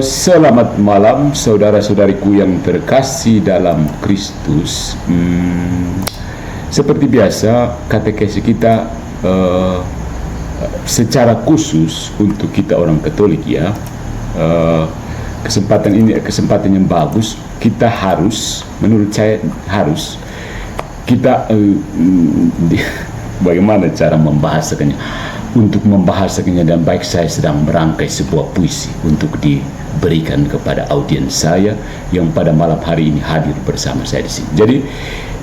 Selamat malam saudara-saudariku yang terkasih dalam Kristus. Seperti biasa, katekesi kita secara khusus untuk kita orang Katolik ya. Kesempatan ini kesempatan yang bagus. Kita harus, menurut saya harus kita bagaimana cara membahasakannya. Untuk membahasakannya dan baik, saya sedang merangkai sebuah puisi untuk diberikan kepada audiens saya yang pada malam hari ini hadir bersama saya di sini. Jadi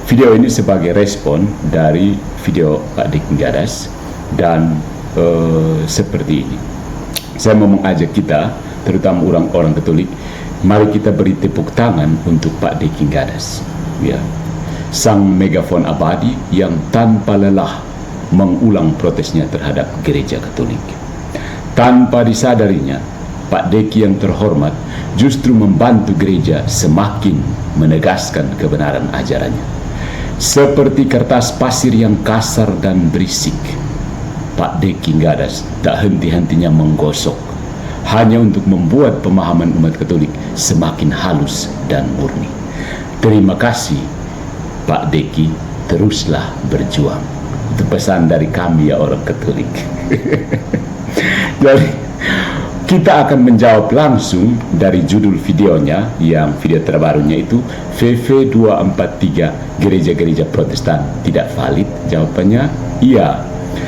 video ini sebagai respon dari video Pak Deki Nggadas dan seperti ini. Saya mau mengajak kita, terutama orang-orang Katolik, mari kita beri tepuk tangan untuk Pak Deki Nggadas, ya, sang megafon abadi yang tanpa lelah mengulang protesnya terhadap gereja Katolik. Tanpa disadarinya, Pak Deki yang terhormat justru membantu gereja semakin menegaskan kebenaran ajarannya. Seperti kertas pasir yang kasar dan berisik, Pak Deki Nggadas tak henti-hentinya menggosok hanya untuk membuat pemahaman umat Katolik semakin halus dan murni. Terima kasih Pak Deki, teruslah berjuang. Itu pesan dari kami ya orang Katolik. Jadi kita akan menjawab langsung dari judul videonya, yang video terbarunya itu VV 243, gereja-gereja Protestan tidak valid. Jawabannya iya.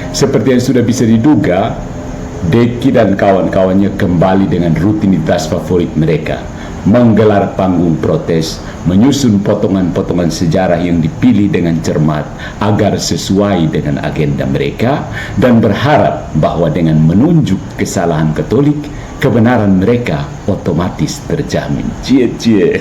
Seperti yang sudah bisa diduga, Deki dan kawan-kawannya kembali dengan rutinitas favorit mereka, menggelar panggung protes, menyusun potongan-potongan sejarah yang dipilih dengan cermat agar sesuai dengan agenda mereka, dan berharap bahwa dengan menunjuk kesalahan Katolik, kebenaran mereka otomatis terjamin. Cie-cie.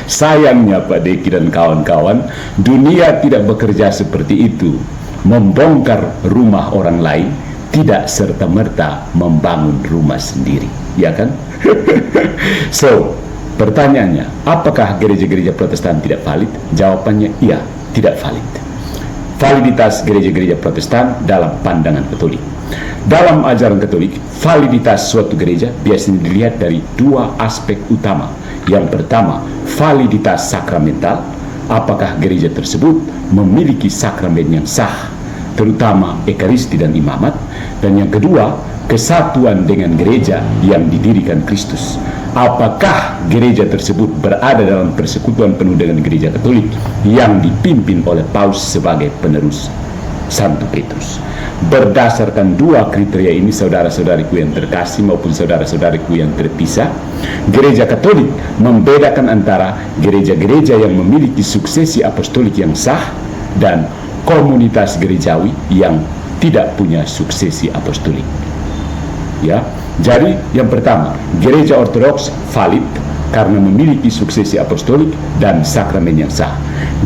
Sayangnya Pak Deki dan kawan-kawan, dunia tidak bekerja seperti itu. Membongkar rumah orang lain tidak serta-merta membangun rumah sendiri, ya kan? So, pertanyaannya, apakah gereja-gereja Protestan tidak valid? Jawabannya iya, tidak valid. Validitas gereja-gereja Protestan dalam pandangan Katolik. Dalam ajaran Katolik, validitas suatu gereja biasanya dilihat dari dua aspek utama. Yang pertama, validitas sakramental. Apakah gereja tersebut memiliki sakramen yang sah, terutama ekaristi dan imamat. Dan yang kedua, kesatuan dengan gereja yang didirikan Kristus. Apakah gereja tersebut berada dalam persekutuan penuh dengan gereja Katolik yang dipimpin oleh Paus sebagai penerus Santo Petrus. Berdasarkan dua kriteria ini, saudara-saudariku yang terkasih maupun saudara-saudariku yang terpisah, gereja Katolik membedakan antara gereja-gereja yang memiliki suksesi apostolik yang sah dan komunitas gerejawi yang tidak punya suksesi apostolik. Ya, jadi yang pertama, gereja Ortodoks valid karena memiliki suksesi apostolik dan sakramen yang sah.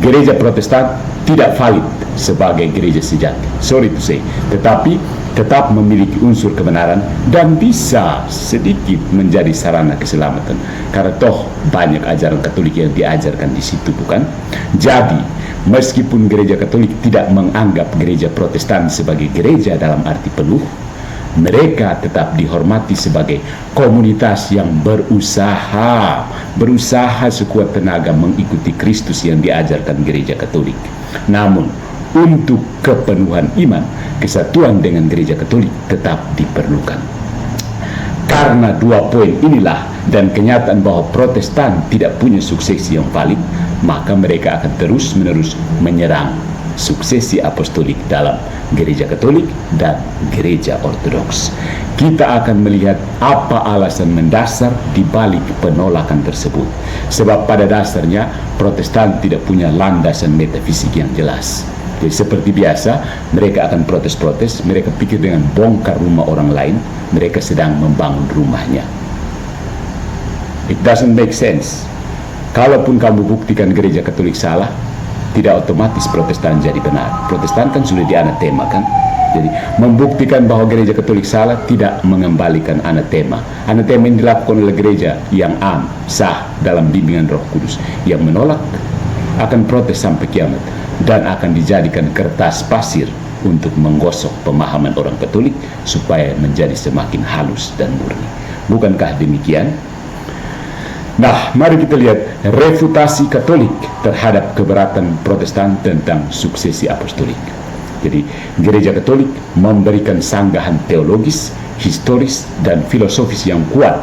Gereja Protestan tidak valid sebagai gereja sejati, sorry to say, tetapi tetap memiliki unsur kebenaran dan bisa sedikit menjadi sarana keselamatan, karena toh banyak ajaran Katolik yang diajarkan di situ, bukan? Jadi meskipun gereja Katolik tidak menganggap gereja Protestan sebagai gereja dalam arti penuh, mereka tetap dihormati sebagai komunitas yang berusaha sekuat tenaga mengikuti Kristus yang diajarkan gereja Katolik. Namun untuk kepenuhan iman, kesatuan dengan gereja Katolik tetap diperlukan. Karena dua poin inilah dan kenyataan bahwa Protestan tidak punya suksesi yang valid, maka mereka akan terus-menerus menyerang suksesi apostolik dalam gereja Katolik dan gereja Ortodoks. Kita akan melihat apa alasan mendasar di balik penolakan tersebut. Sebab pada dasarnya Protestan tidak punya landasan metafisik yang jelas. Jadi seperti biasa, mereka akan protes-protes, mereka pikir dengan bongkar rumah orang lain, mereka sedang membangun rumahnya. It doesn't make sense. Kalaupun kamu buktikan gereja Katolik salah, tidak otomatis Protestan jadi benar. Protestan kan sudah dianatema kan. Jadi membuktikan bahwa gereja Katolik salah tidak mengembalikan anatema. Anatema yang dilakukan oleh gereja yang sah dalam bimbingan Roh Kudus. Yang menolak akan protes sampai kiamat dan akan dijadikan kertas pasir untuk menggosok pemahaman orang Katolik supaya menjadi semakin halus dan murni. Bukankah demikian? Nah, mari kita lihat refutasi Katolik terhadap keberatan Protestan tentang suksesi apostolik. Jadi, Gereja Katolik memberikan sanggahan teologis, historis, dan filosofis yang kuat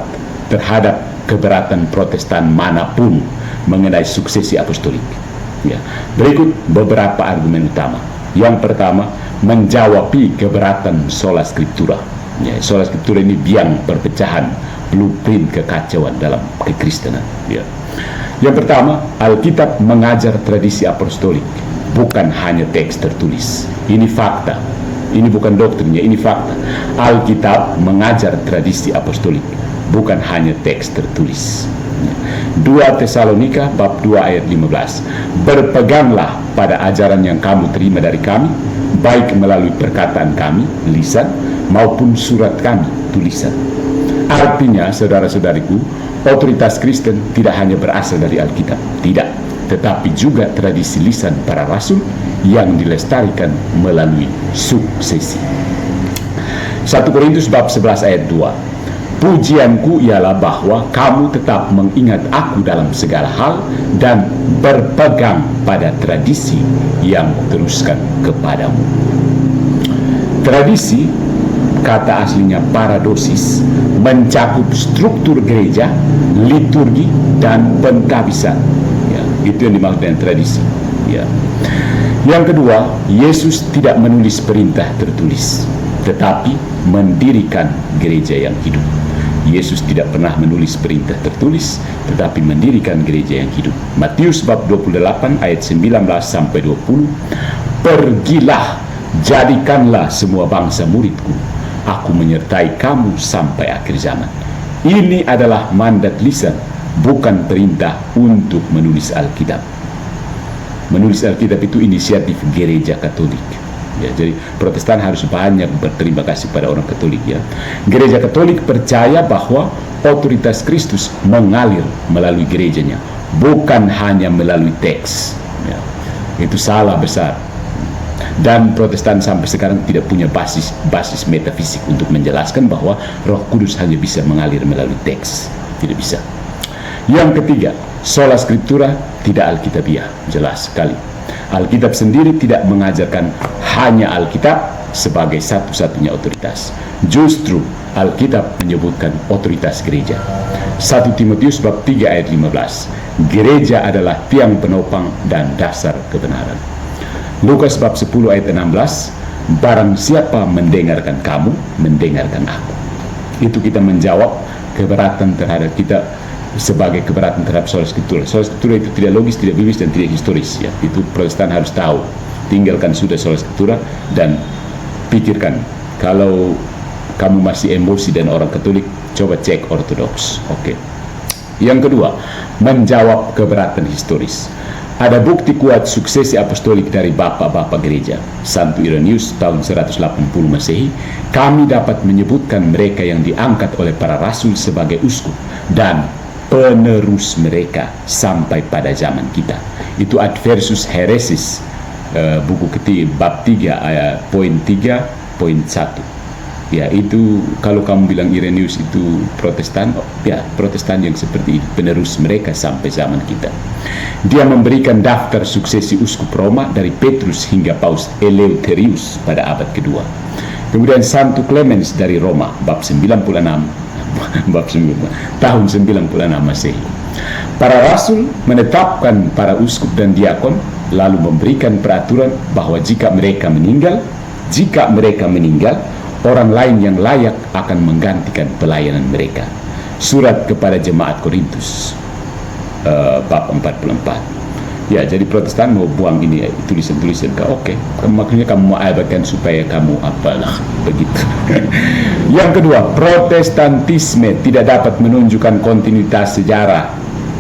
terhadap keberatan Protestan manapun mengenai suksesi apostolik. Ya. Berikut beberapa argumen utama. Yang pertama, menjawabi keberatan sola scriptura. Ya, sola scriptura ini biang perpecahan, blueprint kekacauan dalam kekristenan. Ya. Yang pertama, Alkitab mengajar tradisi apostolik, bukan hanya teks tertulis. Ini fakta. Ini bukan doktrinnya, ini fakta. Alkitab mengajar tradisi apostolik, bukan hanya teks tertulis. 2 Tesalonika bab 2 ayat 15. Berpeganglah pada ajaran yang kamu terima dari kami, baik melalui perkataan kami, lisan, maupun surat kami, tulisan. Artinya, saudara-saudariku, otoritas Kristen tidak hanya berasal dari Alkitab, tidak, tetapi juga tradisi lisan para rasul yang dilestarikan melalui suksesi. 1 Korintus bab 11 ayat 2. Pujianku ialah bahwa kamu tetap mengingat aku dalam segala hal dan berpegang pada tradisi yang teruskan kepadamu. Tradisi, kata aslinya paradosis, mencakup struktur gereja, liturgi, dan pengkabisan. Ya, itu yang dimaksud dengan tradisi. Ya. Yang kedua, Yesus tidak menulis perintah tertulis, tetapi mendirikan gereja yang hidup. Yesus tidak pernah menulis perintah tertulis, tetapi mendirikan gereja yang hidup. Matius bab 28 ayat 19 sampai 20. Pergilah, jadikanlah semua bangsa muridku. Aku menyertai kamu sampai akhir zaman. Ini adalah mandat lisan, bukan perintah untuk menulis Alkitab. Menulis Alkitab itu inisiatif gereja Katolik. Ya, jadi Protestan harus banyak berterima kasih pada orang Katolik. Ya, Gereja Katolik percaya bahwa otoritas Kristus mengalir melalui gerejanya, bukan hanya melalui teks. Ya, itu salah besar. Dan Protestan sampai sekarang tidak punya basis metafisik untuk menjelaskan bahwa Roh Kudus hanya bisa mengalir melalui teks. Tidak bisa. Yang ketiga, sola scriptura tidak alkitabiah, jelas sekali. Alkitab sendiri tidak mengajarkan hanya Alkitab sebagai satu-satunya otoritas. Justru Alkitab menyebutkan otoritas gereja. 1 Timotius bab 3 ayat 15. Gereja adalah tiang penopang dan dasar kebenaran. Lukas bab 10 ayat 16. Barang siapa mendengarkan kamu, mendengarkan aku. Itu kita menjawab keberatan terhadap kita sebagai keberatan terhadap sola scriptura. Sola scriptura itu tidak logis, tidak biblis, dan tidak historis. Ya, itu Protestan harus tahu. Tinggalkan sudah sola scriptura dan pikirkan. Kalau kamu masih emosi dan orang Katolik, coba cek Ortodoks. Oke. Yang kedua, menjawab keberatan historis. Ada bukti kuat suksesi apostolik dari bapak-bapak gereja. Santo Irenaeus tahun 180 Masehi, kami dapat menyebutkan mereka yang diangkat oleh para rasul sebagai uskup dan penerus mereka sampai pada zaman kita. Itu Adversus Heresis, buku ketiga bab 3 ayat poin 3.1. Ya, itu kalau kamu bilang Irenaeus itu Protestan, ya Protestan yang seperti itu, penerus mereka sampai zaman kita. Dia memberikan daftar suksesi uskup Roma dari Petrus hingga Paus Eleutherius pada abad kedua. Kemudian Santo Clemens dari Roma bab 96 tahun 96 Masehi. Para rasul menetapkan para uskup dan diakon, lalu memberikan peraturan bahwa jika mereka meninggal, orang lain yang layak akan menggantikan pelayanan mereka. Surat kepada jemaat Korintus bab 44. Ya, jadi Protestan mau buang ini tulisan-tulisan. Oke, makanya kamu mau abaikan supaya kamu apalah begitu. Yang kedua, Protestantisme tidak dapat menunjukkan kontinuitas sejarah.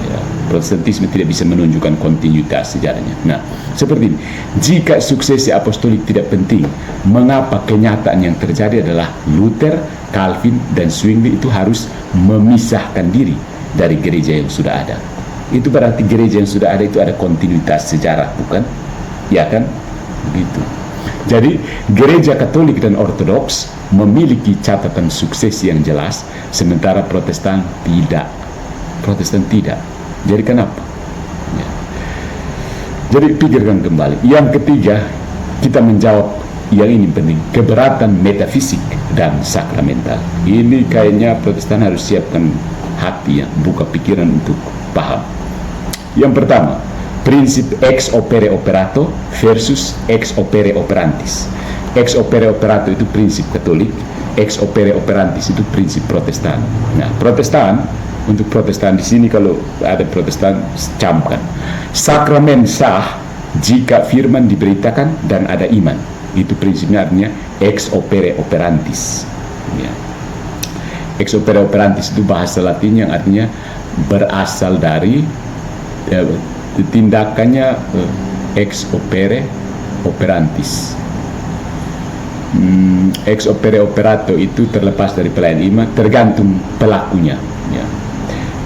Ya, Protestantisme tidak bisa menunjukkan kontinuitas sejarahnya. Nah, seperti ini. Jika suksesi apostolik tidak penting, mengapa kenyataan yang terjadi adalah Luther, Calvin, dan Zwingli itu harus memisahkan diri dari gereja yang sudah ada? Itu berarti gereja yang sudah ada itu ada kontinuitas sejarah, bukan? Ya kan? Begitu. Jadi gereja Katolik dan Ortodoks memiliki catatan sukses yang jelas, sementara Protestan tidak. Protestan tidak. Jadi kenapa? Ya. Jadi pikirkan kembali. Yang ketiga, kita menjawab yang ini penting, keberatan metafisik dan sakramental. Ini kayaknya Protestan harus siapkan hati ya, buka pikiran untuk paham. Yang pertama, prinsip ex opere operato versus ex opere operantis. Ex opere operato itu prinsip Katolik, ex opere operantis itu prinsip Protestan. Nah, Protestan, untuk Protestan di sini kalau ada Protestan camkan, sakramen sah jika firman diberitakan dan ada iman. Itu prinsipnya, artinya ex opere operantis ya. Ex opere operantis itu bahasa Latin yang artinya berasal dari tindakannya ex opere operantis. Ex opere operato itu terlepas dari pelayan iman, tergantung pelakunya ya.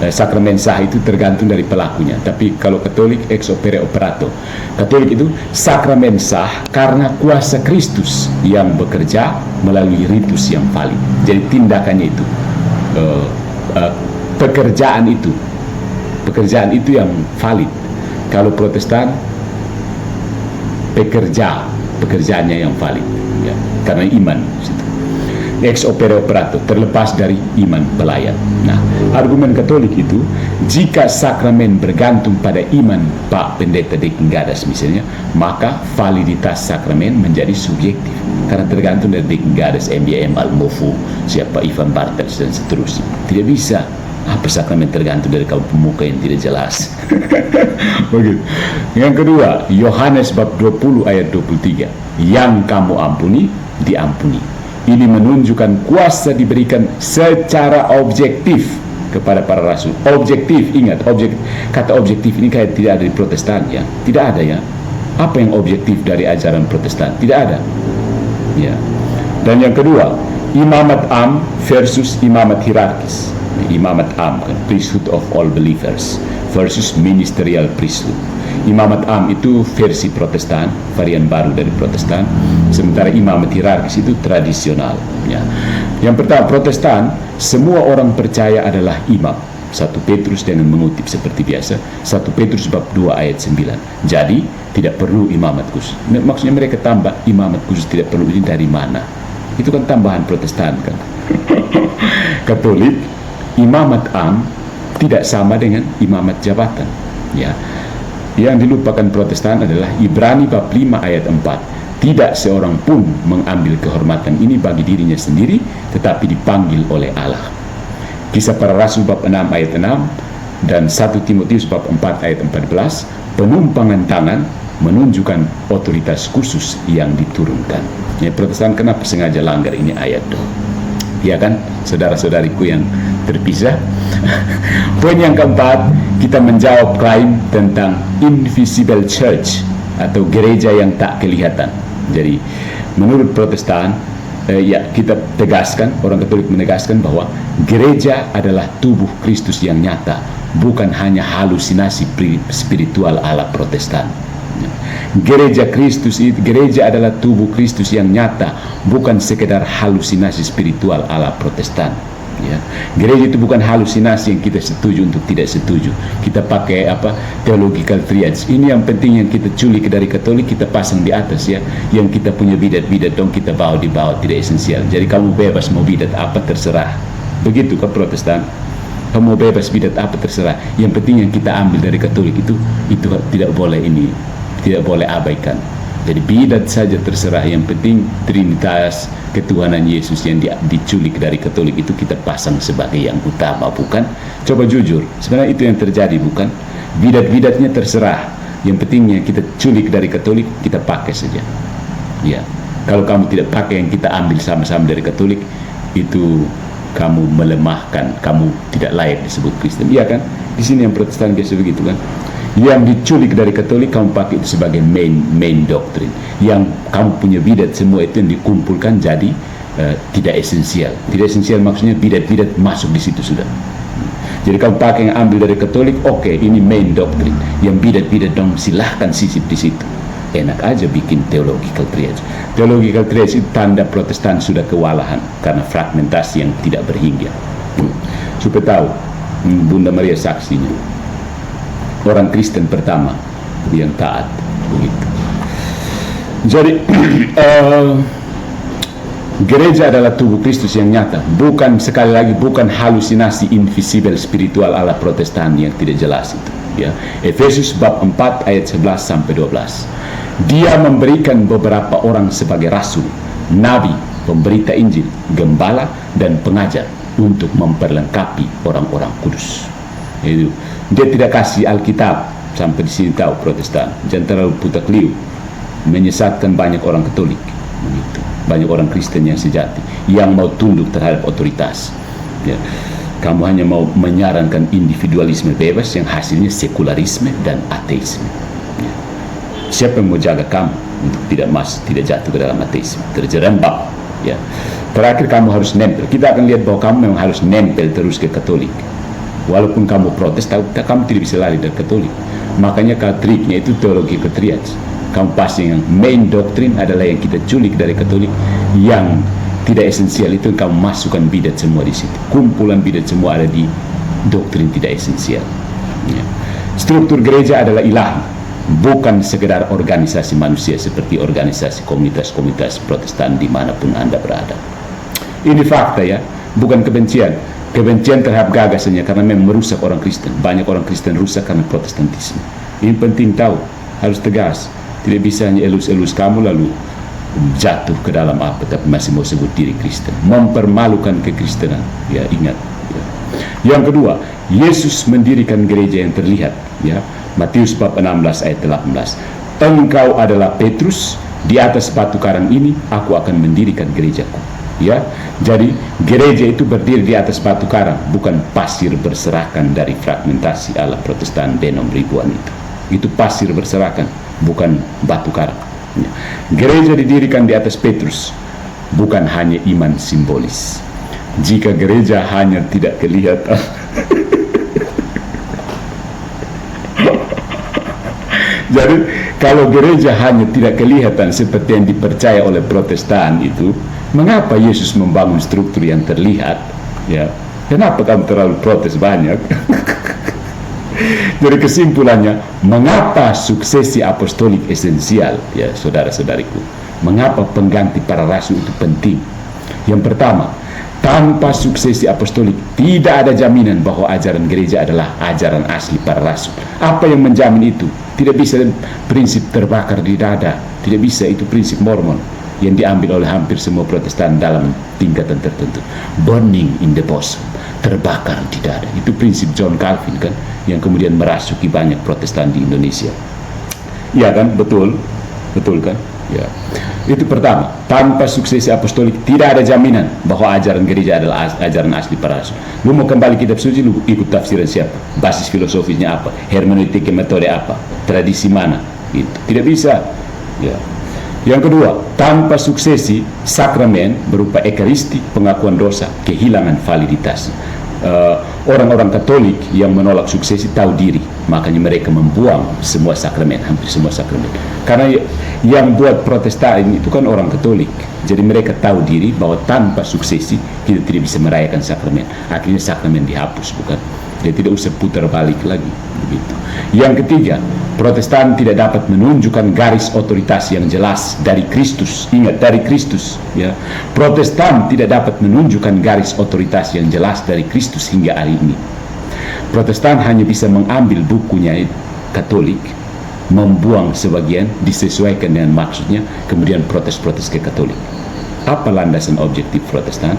Sakramen sah itu tergantung dari pelakunya. Tapi kalau Katolik ex opere operato. Katolik itu sakramen sah karena kuasa Kristus yang bekerja melalui ritus yang valid. Jadi tindakannya itu, pekerjaan itu yang valid. Kalau Protestan pekerjaannya yang valid ya, karena iman situ. Ex opere operato, terlepas dari iman pelayan. Nah, argumen Katolik itu, jika sakramen bergantung pada iman Pak Pendeta Deking Gadas misalnya, maka validitas sakramen menjadi subjektif karena tergantung dari Deking Gadas, MBM Almofu, siapa Ivan Bartels dan seterusnya. Tidak bisa apa sakramen tergantung dari kaum pemuka yang tidak jelas. Begitu. Yang kedua, Yohanes bab 20 ayat 23, yang kamu ampuni diampuni. Ini menunjukkan kuasa diberikan secara objektif kepada para rasul. Objektif, ingat, kata objektif ini kayak tidak ada di Protestan ya. Tidak ada ya. Apa yang objektif dari ajaran Protestan? Tidak ada. Ya. Dan yang kedua, imamat am versus imamat hierarkis. Imamat am, priesthood of all believers, versus ministerial priesthood. Imamat am itu versi Protestan, varian baru dari Protestan, sementara imamat hierarkis itu tradisional ya. Yang pertama, Protestan, semua orang percaya adalah imam. 1 Petrus dengan mengutip seperti biasa, 1 Petrus bab 2 ayat 9. Jadi tidak perlu imamat khusus. Maksudnya mereka tambah imamat khusus tidak perlu, ini dari mana? Itu kan tambahan Protestan kan. Katolik, imamat am tidak sama dengan imamat jabatan ya. Yang dilupakan Protestan adalah Ibrani bab 5 ayat 4. Tidak seorang pun mengambil kehormatan ini bagi dirinya sendiri, tetapi dipanggil oleh Allah. Kisah para Rasul bab 6 ayat 6 dan 1 Timotius bab 4 ayat 14, penumpangan tangan menunjukkan otoritas khusus yang diturunkan. Ya, Protestan kenapa sengaja langgar ini ayat tuh? Ya kan, saudara-saudariku yang terpisah. Poin yang keempat, kita menjawab klaim tentang invisible church atau gereja yang tak kelihatan. Jadi menurut Protestan, ya kita tegaskan, orang Katolik menegaskan bahwa gereja adalah tubuh Kristus yang nyata, bukan hanya halusinasi spiritual ala Protestan. Gereja Kristus itu, gereja adalah tubuh Kristus yang nyata, bukan sekedar halusinasi spiritual ala Protestan ya. Gereja itu bukan halusinasi yang kita setuju untuk tidak setuju. Kita pakai theological triads. Ini yang penting yang kita culik dari Katolik, kita pasang di atas ya. Yang kita punya bidat-bidat dong kita bawa di bawah, tidak esensial. Jadi kamu bebas mau bidat apa terserah. Begitu ke Protestan. Kamu bebas bidat apa terserah. Yang penting yang kita ambil dari Katolik itu tidak boleh tidak boleh abaikan. Jadi bidat saja terserah, yang penting Trinitas, ketuhanan Yesus yang diculik dari Katolik itu kita pasang sebagai yang utama, bukan? Coba jujur, sebenarnya itu yang terjadi, bukan? Bidat-bidatnya terserah, yang pentingnya kita culik dari Katolik, kita pakai saja. Ya, kalau kamu tidak pakai yang kita ambil sama-sama dari Katolik, itu kamu melemahkan, kamu tidak layak disebut Kristen. Iya kan? Di sini yang Protestan biasa begitu kan? Yang diculik dari Katolik kamu pakai itu sebagai main doktrin. Yang kamu punya bidat semua itu yang dikumpulkan jadi tidak esensial. Tidak esensial maksudnya bidat-bidat masuk di situ sudah. Jadi kamu pakai yang ambil dari Katolik, oke, ini main doktrin. Yang bidat-bidat dong silahkan sisip di situ. Enak aja bikin theological triads. Theological triads itu tanda Protestan sudah kewalahan karena fragmentasi yang tidak berhingga. Supaya tahu, Bunda Maria saksinya, orang Kristen pertama yang taat, begitu. Jadi gereja adalah tubuh Kristus yang nyata, bukan, sekali lagi, bukan halusinasi invisible spiritual ala Protestan yang tidak jelas itu, ya. Efesus bab 4 ayat 11 sampai 12. Dia memberikan beberapa orang sebagai rasul, nabi, pemberita Injil, gembala, dan pengajar untuk memperlengkapi orang-orang kudus. Itu. Dia tidak kasih Alkitab. Sampai di sini tahu Protestan, jangan terlalu putar keliru, menyesatkan banyak orang Katolik, begitu. Banyak orang Kristen yang sejati, yang mau tunduk terhadap otoritas, ya. Kamu hanya mau menyarankan individualisme bebas yang hasilnya sekularisme dan ateisme, ya. Siapa yang mau jaga kamu untuk tidak jatuh ke dalam ateisme, terjerembab, ya. Terakhir kamu harus nempel. Kita akan lihat bahwa kamu memang harus nempel terus ke Katolik. Walaupun kamu protes, kamu tidak bisa lari dari Katolik. Makanya triknya itu teologi patriarch. Kamu pasti yang main doktrin adalah yang kita culik dari Katolik, yang tidak esensial itu kamu masukkan bidat semua di situ. Kumpulan bidat semua ada di doktrin tidak esensial, ya. Struktur gereja adalah ilahi, bukan sekedar organisasi manusia seperti organisasi komunitas-komunitas Protestan dimanapun Anda berada. Ini fakta, ya, bukan kebencian. Kebencian terhadap gagasannya karena memang merusak orang Kristen. Banyak orang Kristen rusak karena Protestantisme. Ini penting tahu, harus tegas. Tidak bisa hanya elus-elus kamu lalu jatuh ke dalam apa tapi masih mau sebut diri Kristen. Mempermalukan kekristenan, ya, ingat, ya. Yang kedua, Yesus mendirikan gereja yang terlihat, ya. Matius bab 16 ayat 18. Engkau adalah Petrus, di atas batu karang ini aku akan mendirikan gerejaku, ya. Jadi gereja itu berdiri di atas batu karang, bukan pasir berserakan dari fragmentasi ala Protestan denom ribuan itu. Itu pasir berserakan, bukan batu karang, ya. Gereja didirikan di atas Petrus, bukan hanya iman simbolis. Jika gereja hanya tidak kelihatan jadi kalau gereja hanya tidak kelihatan seperti yang dipercaya oleh Protestan itu, mengapa Yesus membangun struktur yang terlihat, ya? Kenapa kamu terlalu protes banyak? Jadi kesimpulannya, mengapa suksesi apostolik esensial, ya saudara-saudariku? Mengapa pengganti para rasul itu penting? Yang pertama, tanpa suksesi apostolik tidak ada jaminan bahwa ajaran gereja adalah ajaran asli para rasul. Apa yang menjamin itu? Tidak bisa prinsip terbakar di dada, tidak bisa, itu prinsip Mormon yang diambil oleh hampir semua Protestan dalam tingkatan tertentu. Burning in the bosom, terbakar di dada, itu prinsip John Calvin, kan, yang kemudian merasuki banyak Protestan di Indonesia. Iya kan, betul kan, ya. Itu pertama, tanpa suksesi apostolik tidak ada jaminan bahwa ajaran gereja adalah ajaran asli para rasul. Lu mau kembali kitab suci, lu ikut tafsiran siapa, basis filosofinya apa, hermeneutik metode apa, tradisi mana, itu tidak bisa, ya. Yang kedua, tanpa suksesi sakramen berupa ekaristi, pengakuan dosa, kehilangan validitas. Orang-orang Katolik yang menolak suksesi tahu diri, makanya mereka membuang semua sakramen, hampir semua sakramen. Karena yang buat Protestan itu kan orang Katolik, jadi mereka tahu diri bahwa tanpa suksesi kita tidak bisa merayakan sakramen. Akhirnya sakramen dihapus, bukan? Dia tidak usah putar balik lagi, begitu. Yang ketiga, Protestan tidak dapat menunjukkan garis otoritas yang jelas dari Kristus. Ingat, dari Kristus, ya. Protestan tidak dapat menunjukkan garis otoritas yang jelas dari Kristus hingga hari ini. Protestan hanya bisa mengambil bukunya Katolik, membuang sebagian, disesuaikan dengan maksudnya, kemudian protes-protes ke Katolik. Apa landasan objektif Protestan?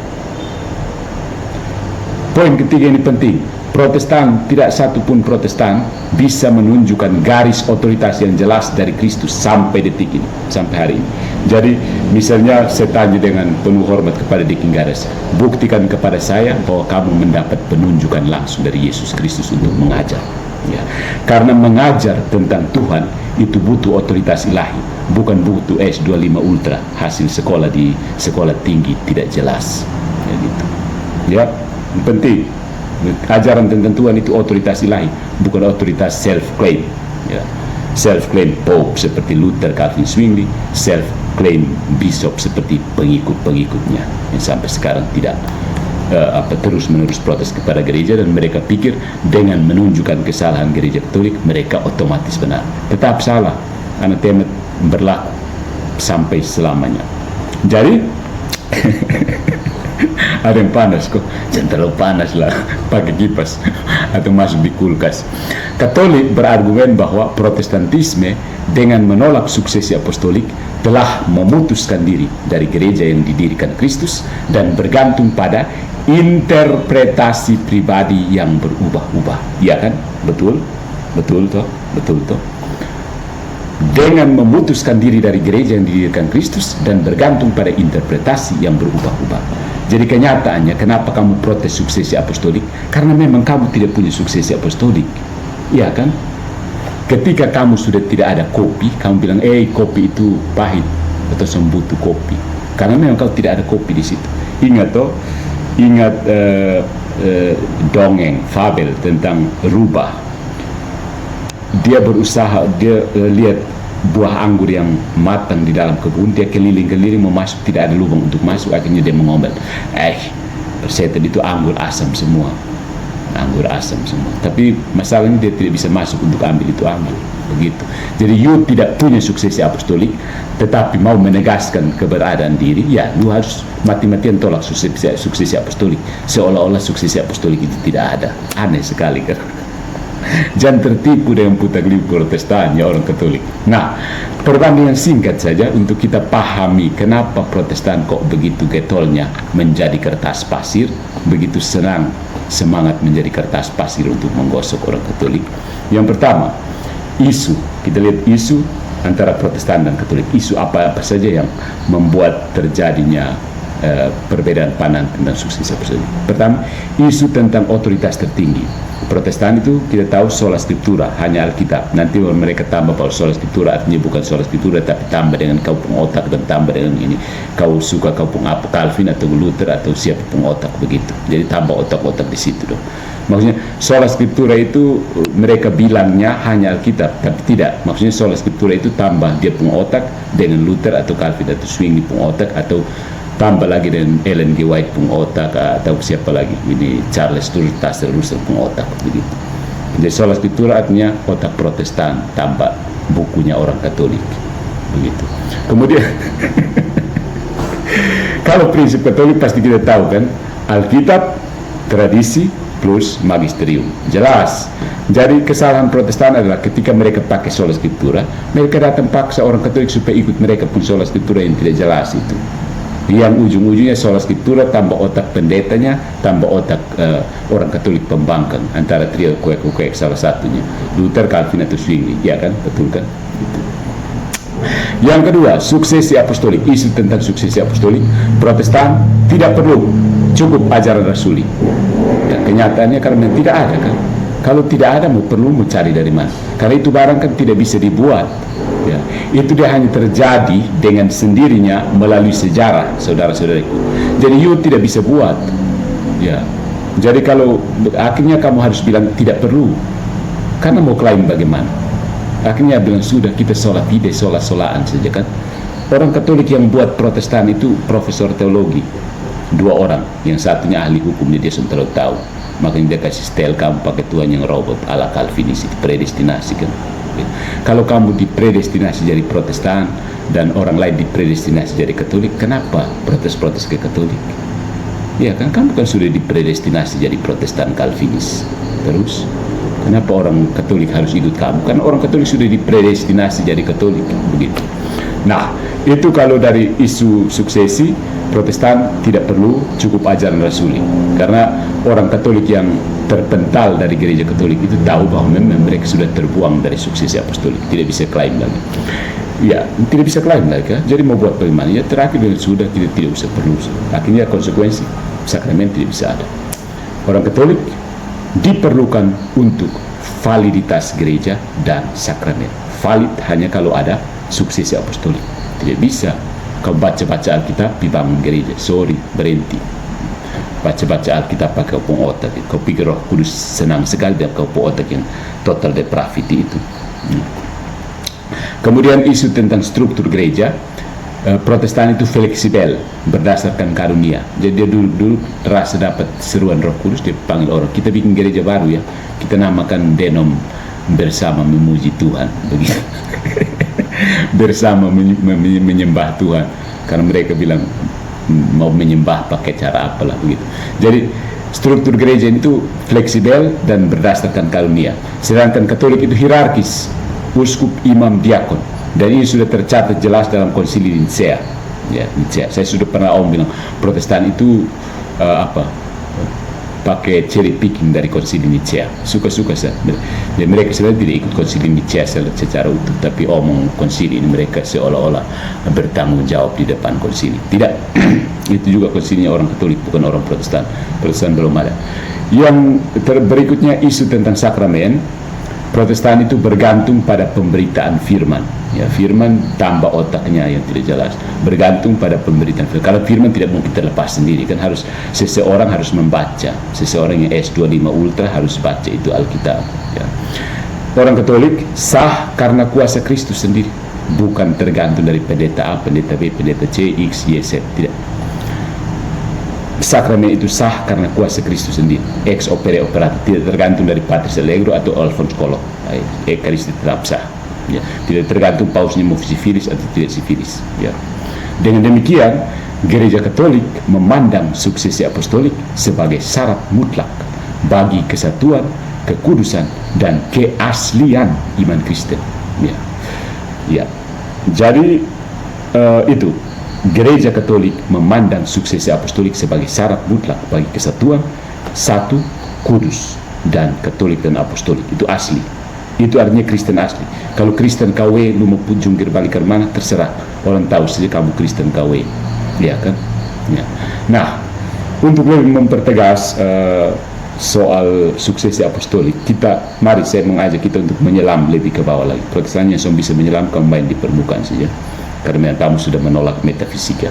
Poin ketiga ini penting. Protestan, tidak satupun Protestan bisa menunjukkan garis otoritas yang jelas dari Kristus sampai detik ini, sampai hari ini. Jadi misalnya saya tanya dengan penuh hormat kepada Deacon Garas, buktikan kepada saya bahwa kamu mendapat penunjukan langsung dari Yesus Kristus untuk mengajar, ya. Karena mengajar tentang Tuhan itu butuh otoritas ilahi, bukan butuh S25 Ultra hasil sekolah di sekolah tinggi tidak jelas, ya, gitu, ya. Penting, ajaran tentang Tuhan itu otoritas ilahi, bukan otoritas self-claim, ya. Self-claim Pope seperti Luther, Calvin, Zwingli, self-claim Bishop seperti pengikut-pengikutnya yang sampai sekarang tidak terus menerus protes kepada gereja, dan mereka pikir dengan menunjukkan kesalahan gereja Katolik mereka otomatis benar. Tetap salah, anathema berlaku sampai selamanya. Jadi ada yang panas kok, jangan terlalu panas lah, pakai kipas atau masuk di kulkas. Katolik berargumen bahwa Protestantisme dengan menolak suksesi apostolik telah memutuskan diri dari gereja yang didirikan Kristus dan bergantung pada interpretasi pribadi yang berubah-ubah. Iya kan? Betul? Betul toh? Betul toh? Dengan memutuskan diri dari gereja yang didirikan Kristus dan bergantung pada interpretasi yang berubah-ubah. Jadi kenyataannya, kenapa kamu protes suksesi apostolik? Karena memang kamu tidak punya suksesi apostolik. Iya kan? Ketika kamu sudah tidak ada kopi, kamu bilang, kopi itu pahit atau sembutu kopi. Karena memang kau tidak ada kopi di situ. Ingat toh, dongeng, fabel tentang rubah. Dia berusaha, dia lihat buah anggur yang matang di dalam kebun, dia keliling-keliling mau masuk, tidak ada lubang untuk masuk, akhirnya dia mengomel, persetan itu anggur asam semua. Tapi masalahnya dia tidak bisa masuk untuk ambil itu anggur, begitu. Jadi you tidak punya suksesi apostolik, tetapi mau menegaskan keberadaan diri, ya you harus mati-matian tolak suksesi apostolik, seolah-olah suksesi apostolik itu tidak ada. Aneh sekali kan. Jangan tertipu dengan putagliu Protestan ya orang Katolik. Nah, perbandingan singkat saja untuk kita pahami kenapa Protestan kok begitu getolnya menjadi kertas pasir, begitu senang semangat menjadi kertas pasir untuk menggosok orang Katolik. Yang pertama, isu. Kita lihat isu antara Protestan dan Katolik. Isu apa saja yang membuat terjadinya perbedaan pandangan tentang suksesi apostolik. Pertama, isu tentang otoritas tertinggi. Protestan itu kita tahu sola scriptura, hanya Alkitab. Nanti mereka tambah bahwa sola scriptura artinya bukan sola scriptura, tapi tambah dengan kau pun otak dan tambah dengan ini. Kau suka kau pun apa, Calvin atau Luther atau siapa pun otak begitu. Jadi tambah otak-otak di situ dong. Maksudnya sola scriptura itu mereka bilangnya hanya Alkitab, tapi tidak. Maksudnya sola scriptura itu tambah dia pun otak dengan Luther atau Calvin atau Zwingli pun otak, atau tambah lagi dengan Ellen G. White pun otak, atau siapa lagi ini Charles Taze Russell pun otak begitu. Jadi sola scriptura artinya otak Protestan tambah bukunya orang Katolik begitu. Kemudian kalau prinsip Katolik pasti kita tahu kan, Alkitab, tradisi plus magisterium, jelas. Jadi kesalahan Protestan adalah ketika mereka pakai sola scriptura, mereka datang paksa orang Katolik supaya ikut mereka pun sola scriptura yang tidak jelas itu. Yang ujung-ujungnya sola scriptura tambah otak pendetanya, tambah otak orang Katolik pembangkang, antara trio kuek-kuek salah satunya Luther, Calvin atau Zwingli, ya kan, betul kan? Yang kedua, suksesi apostolik. Isu tentang suksesi apostolik, Protestan tidak perlu, cukup ajaran rasuli. Dan kenyataannya karena tidak ada kan. Kalau tidak ada, perlu mencari dari mana? Karena itu barang kan tidak bisa dibuat. Ya, itu dia hanya terjadi dengan sendirinya melalui sejarah, saudara-saudariku. Jadi you tidak bisa buat. Ya, jadi kalau akhirnya kamu harus bilang tidak perlu, karena mau klaim bagaimana? Akhirnya bilang sudah kita sola fide, sola-solaan saja kan. Orang Katolik yang buat Protestan itu profesor teologi, 2 orang, yang satunya ahli hukum, dia sudah tahu. Makanya dia kasih style kamu pakai Tuhan yang robot ala Calvinis, predestinasi kan. Kalau kamu dipredestinasi jadi Protestan dan orang lain dipredestinasi jadi Katolik, kenapa protes-protes ke Katolik? Ya kan, kamu kan sudah dipredestinasi jadi Protestan Calvinis. Terus kenapa orang Katolik harus ikut kamu? Kan orang Katolik sudah dipredestinasi jadi Katolik begitu. Nah, itu kalau dari isu suksesi, Protestan tidak perlu, cukup ajaran rasuli. Karena orang Katolik yang terpental dari gereja Katolik itu tahu bahwa memang mereka sudah terbuang dari suksesi apostolik, tidak bisa klaim lagi. Ya, tidak bisa klaim lagi kan? Jadi mau buat bagaimana? Ya terakhir sudah tidak usah perlu. Akhirnya konsekuensi sakramen tidak bisa ada. Orang Katolik diperlukan untuk validitas gereja dan sakramen. Valid hanya kalau ada suksesi apostolik. Tidak bisa kau baca-baca Alkitab dibangun gereja. Sorry, berhenti. Baca-baca Alkitab pakai kau otak. Kau pikir Roh Kudus senang sekali dan kau otak yang total depravity itu. Kemudian isu tentang struktur gereja. Protestan itu fleksibel berdasarkan karunia. Jadi dia dulu rasa dapat seruan Roh Kudus, dia panggil orang. Kita bikin gereja baru ya, kita namakan Denom Bersama Memuji Tuhan, begitu. Bersama menyembah Tuhan, karena mereka bilang mau menyembah pakai cara apalah begitu. Jadi struktur gereja itu fleksibel dan berdasarkan karunia. Sedangkan Katolik itu hierarkis, uskup, imam, diakon. Dan ini sudah tercatat jelas dalam Konsili Nicea. Ya, Nicea. Saya sudah pernah bilang Protestan itu pakai cherry picking dari Konsili Nicea. Suka-suka saya. Dan mereka sebenarnya tidak ikut Konsili Nicea secara utuh, tapi omong konsili ini mereka seolah-olah bertanggung jawab di depan konsili. Tidak. Itu juga konsilinya orang Katolik, bukan orang Protestan. Protestan belum ada. Yang berikutnya isu tentang sakramen. Protestan itu bergantung pada pemberitaan firman. Ya, firman tambah otaknya yang tidak jelas. Bergantung pada pemberitaan firman. Kalau firman tidak mungkin terlepas sendiri, kan seseorang harus membaca. Seseorang yang S25 Ultra harus baca itu Alkitab. Ya. Orang Katolik sah karena kuasa Kristus sendiri, bukan tergantung dari pendeta A, pendeta B, pendeta C, X, Y, Z. Tidak. Sakramen itu sah karena kuasa Kristus sendiri, ex opere operato, tidak tergantung dari Patris Allegro atau Alphonse Kolok. Ekaristi tetap sah, ya. Tidak tergantung pausnya mau sifilis atau tidak sifilis, ya. Dengan demikian gereja Katolik memandang suksesi apostolik sebagai syarat mutlak bagi kesatuan, kekudusan, dan keaslian iman Kristen, ya. Ya. Jadi itu Gereja Katolik memandang suksesi apostolik sebagai syarat mutlak bagi kesatuan, satu, kudus, dan Katolik dan apostolik. Itu asli. Itu artinya Kristen asli. Kalau Kristen KW, lu mau jungkir balik ke mana, terserah. Orang tahu saja kamu Kristen KW. Ya kan? Ya. Nah, untuk lebih mempertegas soal suksesi apostolik, mari saya mengajak kita untuk menyelam lebih ke bawah lagi. Protestan yang bisa menyelam, kamu main di permukaan saja. Karena kamu sudah menolak metafisika.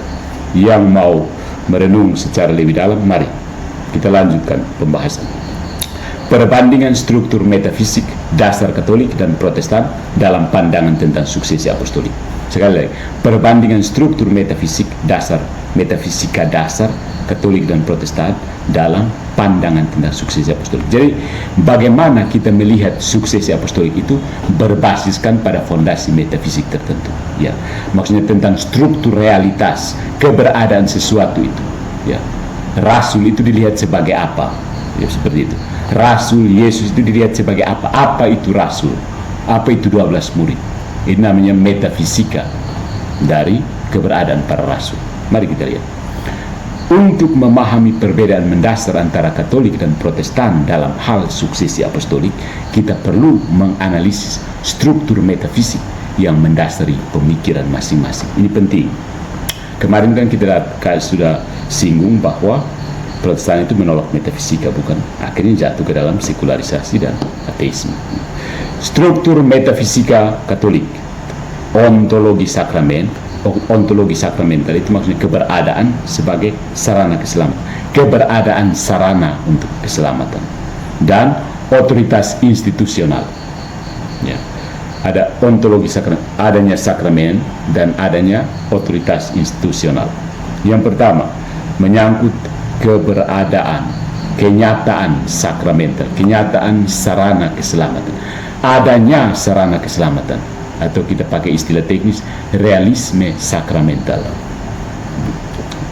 Yang mau merenung secara lebih dalam, mari kita lanjutkan pembahasan. Perbandingan struktur metafisik dasar Katolik dan Protestan dalam pandangan tentang suksesi apostolik. Sekali lagi, perbandingan struktur metafisika dasar Katolik dan Protestan dalam pandangan tentang suksesi apostolik. Jadi bagaimana kita melihat suksesi apostolik itu berbasiskan pada fondasi metafisik tertentu, ya. Maksudnya tentang struktur realitas keberadaan sesuatu itu, ya. Rasul itu dilihat sebagai apa, ya, seperti itu. Rasul Yesus itu dilihat sebagai apa? Apa itu rasul? Apa itu 12 murid? Ini namanya metafisika dari keberadaan para rasul. Mari kita lihat. Untuk memahami perbedaan mendasar antara Katolik dan Protestan dalam hal suksesi apostolik, kita perlu menganalisis struktur metafisik yang mendasari pemikiran masing-masing. Ini penting. Kemarin kan kita sudah singgung bahwa Protestan itu menolak metafisika, bukan? Akhirnya jatuh ke dalam sekularisasi dan ateisme. Struktur metafisika Katolik, ontologi sakramental itu maksudnya keberadaan sebagai sarana keselamatan, keberadaan sarana untuk keselamatan, dan otoritas institusional, ya. Ada ontologi adanya sakramen dan adanya otoritas institusional. Yang pertama menyangkut keberadaan, kenyataan sakramental, kenyataan sarana keselamatan, adanya sarana keselamatan, atau kita pakai istilah teknis realisme sakramental.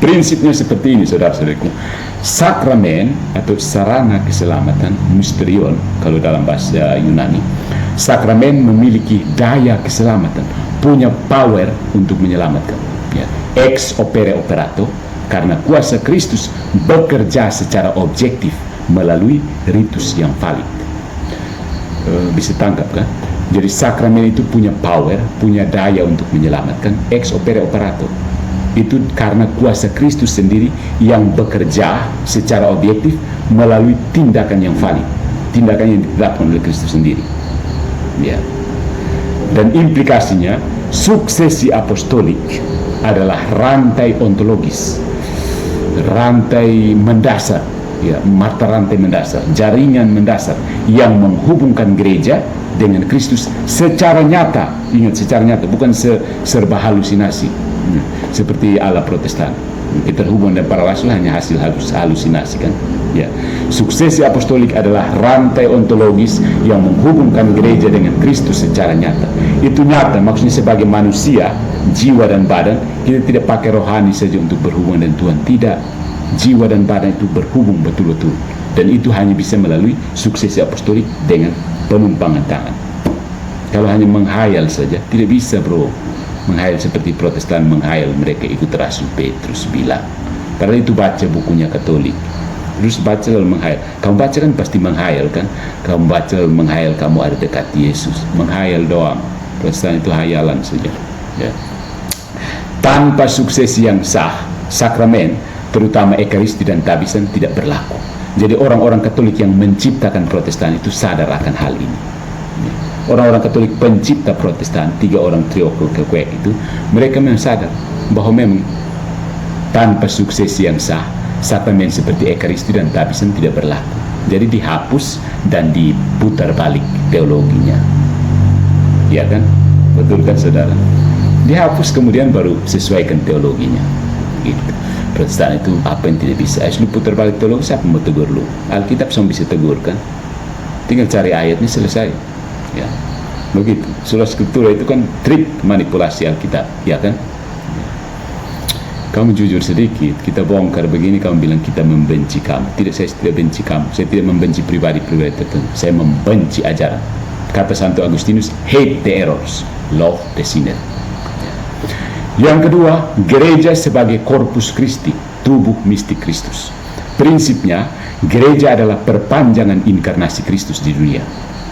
Prinsipnya seperti ini, saudara-saudaraku. Sakramen atau sarana keselamatan, mysterion kalau dalam bahasa Yunani, sakramen memiliki daya keselamatan, punya power untuk menyelamatkan, ya. Ex opere operato, karena kuasa Kristus bekerja secara objektif melalui ritus yang valid. Bisa tangkap kan? Jadi sakramen itu punya power, punya daya untuk menyelamatkan, ex opere operato. Itu karena kuasa Kristus sendiri yang bekerja secara objektif melalui tindakan yang valid, tindakan yang dilakukan oleh Kristus sendiri, ya. Dan implikasinya suksesi apostolik adalah rantai ontologis, rantai mendasar, ya, mata rantai mendasar, jaringan mendasar yang menghubungkan gereja dengan Kristus secara nyata. Ingat, secara nyata, bukan serba halusinasi, seperti ala Protestan. Kita terhubung dengan para rasul hanya hasil halusinasi kan. Ya, suksesi apostolik adalah rantai ontologis yang menghubungkan gereja dengan Kristus secara nyata. Itu nyata, maksudnya sebagai manusia, jiwa dan badan, kita tidak pakai rohani saja untuk berhubungan dengan Tuhan. Tidak, jiwa dan badan itu berhubung betul-betul. Dan itu hanya bisa melalui suksesi apostolik dengan penumpangan tangan. Kalau hanya menghayal saja, tidak bisa bro. Menghayal seperti Protestan menghayal mereka ikut Rasul Petrus bilang. Karena itu baca bukunya Katolik. Terus baca lalu menghayal. Kamu baca kan pasti menghayal kan. Kamu baca lalu menghayal kamu ada dekat Yesus. Menghayal doang. Protestan itu hayalan saja. Ya. Tanpa suksesi yang sah, sakramen, terutama Ekaristi dan tabisan tidak berlaku. Jadi orang-orang Katolik yang menciptakan Protestan itu sadar akan hal ini. Orang-orang Katolik pencipta Protestan, 3 orang trio kekwe itu, mereka memang sadar bahwa memang tanpa suksesi yang sah, sakramen seperti Ekaristi dan tabisan tidak berlaku. Jadi dihapus dan diputar balik teologinya. Ya kan? Betul kan saudara? Dihapus kemudian baru sesuaikan teologinya. Gitu. Protestan itu apa yang tidak bisa? Lu putar balik teologi, siapa mau tegur lu? Alkitab semua bisa tegur kan? Tinggal cari ayatnya selesai. Ya, begitu. Sola Scriptura itu kan trik manipulasi Alkitab, ya kan? Kamu jujur sedikit, kita bongkar begini, kamu bilang kita membenci kamu. Tidak, saya tidak benci kamu. Saya tidak membenci pribadi-pribadi tertentu. Saya membenci ajaran. Kata Santo Agustinus, hate the errors, love the sinner. Yang kedua, gereja sebagai Corpus Christi, tubuh mistik Kristus. Prinsipnya, gereja adalah perpanjangan inkarnasi Kristus di dunia.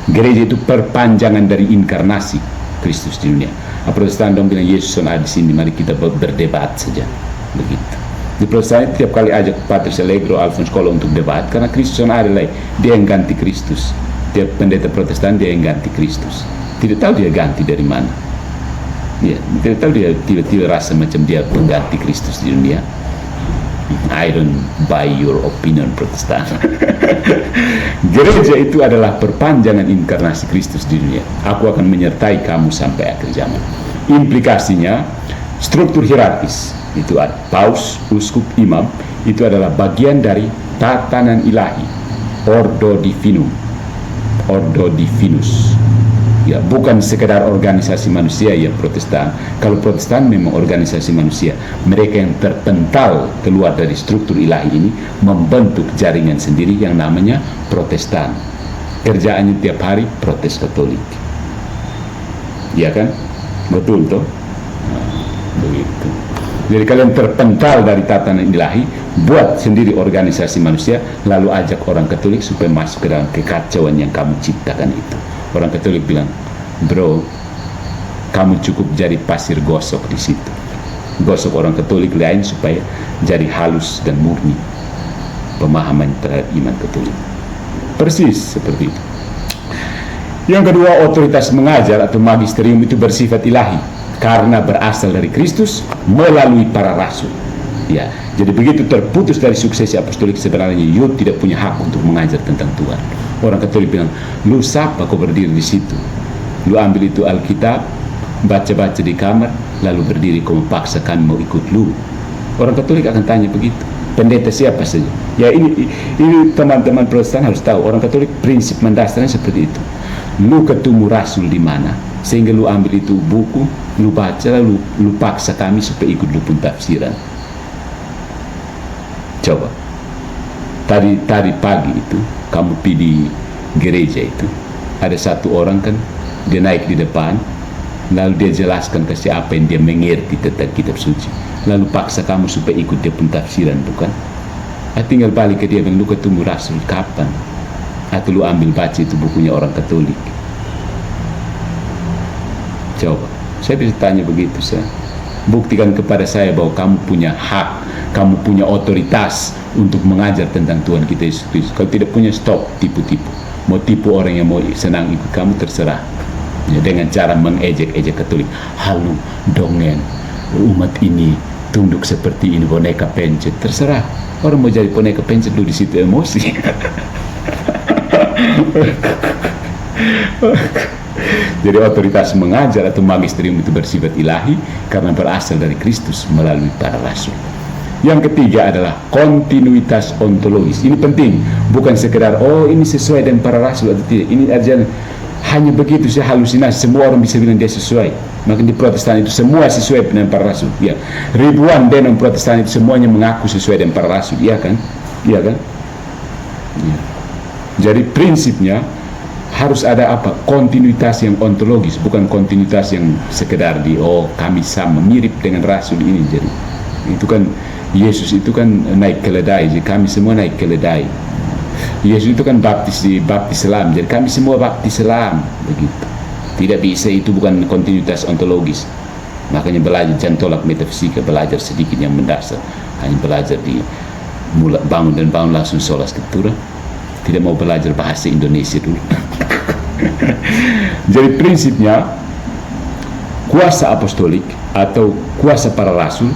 Gereja itu perpanjangan dari inkarnasi Kristus di dunia. Protestan dong bilang Yesus ada di sini, mari kita berdebat saja. Begitu. Di Protestan itu tiap kali ajak Patrice Allegro, Alphonse Kollo untuk debat, karena Kristus ada lagi, dia yang ganti Kristus. Tiap pendeta Protestan dia yang ganti Kristus. Tidak tahu dia ganti dari mana. Ya, tidak tahu dia tiba-tiba rasa macam dia pengganti Kristus di dunia. I don't buy your opinion, Protestan. Gereja itu adalah perpanjangan inkarnasi Kristus di dunia. Aku akan menyertai kamu sampai akhir zaman. Implikasinya, struktur hierarkis itu ada paus, uskup, imam. Itu adalah bagian dari tatanan ilahi, ordo divinum, ordo divinus. Ya, bukan sekedar organisasi manusia yang Protestan. Kalau Protestan memang organisasi manusia. Mereka yang terpental keluar dari struktur ilahi ini membentuk jaringan sendiri yang namanya Protestan. Kerjaannya tiap hari protes Katolik. Ya kan? Betul toh? Nah, begitu. Jadi kalian terpental dari tatanan ilahi, buat sendiri organisasi manusia, lalu ajak orang Katolik supaya masuk ke dalam kekacauan yang kamu ciptakan itu. Orang Katolik bilang, bro, kamu cukup jadi pasir gosok di situ. Gosok orang Katolik lain supaya jadi halus dan murni pemahaman terhadap iman Katolik. Persis seperti itu. Yang kedua, otoritas mengajar atau magisterium itu bersifat ilahi karena berasal dari Kristus melalui para rasul. Ya, jadi begitu terputus dari suksesi apostolik, sebenarnya you tidak punya hak untuk mengajar tentang Tuhan. Orang Katolik bilang, lu siapa kau berdiri di situ? Lu ambil itu Alkitab, baca-baca di kamar, lalu berdiri kau memaksa kami mau ikut lu. Orang Katolik akan tanya begitu. Pendeta siapa saja? Ya ini teman-teman Protestan harus tahu. Orang Katolik prinsip mendasarnya seperti itu. Lu ketemu rasul di mana? Sehingga lu ambil itu buku, lu baca, lalu lu paksa kami supaya ikut lu pun tafsiran. Coba. Tadi pagi itu kamu pergi di gereja itu, ada satu orang kan, dia naik di depan, lalu dia jelaskan ke siapa yang dia mengerti tentang kitab suci, lalu paksa kamu supaya ikut dia pun tafsiran, bukan? Tinggal balik ke dia bilang, lu ketemu rasul kapan? Atau lu ambil baca itu bukunya orang Katolik? Coba, saya bisa tanya begitu, saya buktikan kepada saya bahwa kamu punya hak, kamu punya otoritas untuk mengajar tentang Tuhan kita Yesus Kristus. Kalau tidak punya, stop tipu-tipu. Mau tipu orang yang mau senang ikut kamu, terserah. Ya, dengan cara mengejek-ejek Katolik, halu, dongeng, umat ini tunduk seperti ini, boneka pencet, terserah. Orang mau jadi boneka pencet, lu di situ emosi. Jadi otoritas mengajar atau magisterium itu bersifat ilahi karena berasal dari Kristus melalui para rasul. Yang ketiga adalah kontinuitas ontologis. Ini penting, bukan sekedar oh ini sesuai dengan para rasul atau tidak. Ini aja hanya begitu saja halusinasi. Semua orang bisa bilang dia sesuai. Maka di Protestan itu semua sesuai dengan para rasul. Ya, ribuan denom Protestan itu semuanya mengaku sesuai dengan para rasul. Iya kan? Iya kan? Ya. Jadi prinsipnya harus ada apa? Kontinuitas yang ontologis, bukan kontinuitas yang sekedar di oh kami sama mirip dengan rasul ini. Jadi itu kan Yesus itu kan naik keledai, jadi kami semua naik keledai. Yesus itu kan baptis selam, jadi kami semua baptis selam, begitu. Tidak bisa, itu bukan kontinuitas ontologis. Makanya belajar jangan tolak metafisika, belajar sedikit yang mendasar. Hanya belajar di bangun dan bangun langsung sola scriptura. Tidak mau belajar bahasa Indonesia dulu. Jadi prinsipnya kuasa apostolik atau kuasa para rasul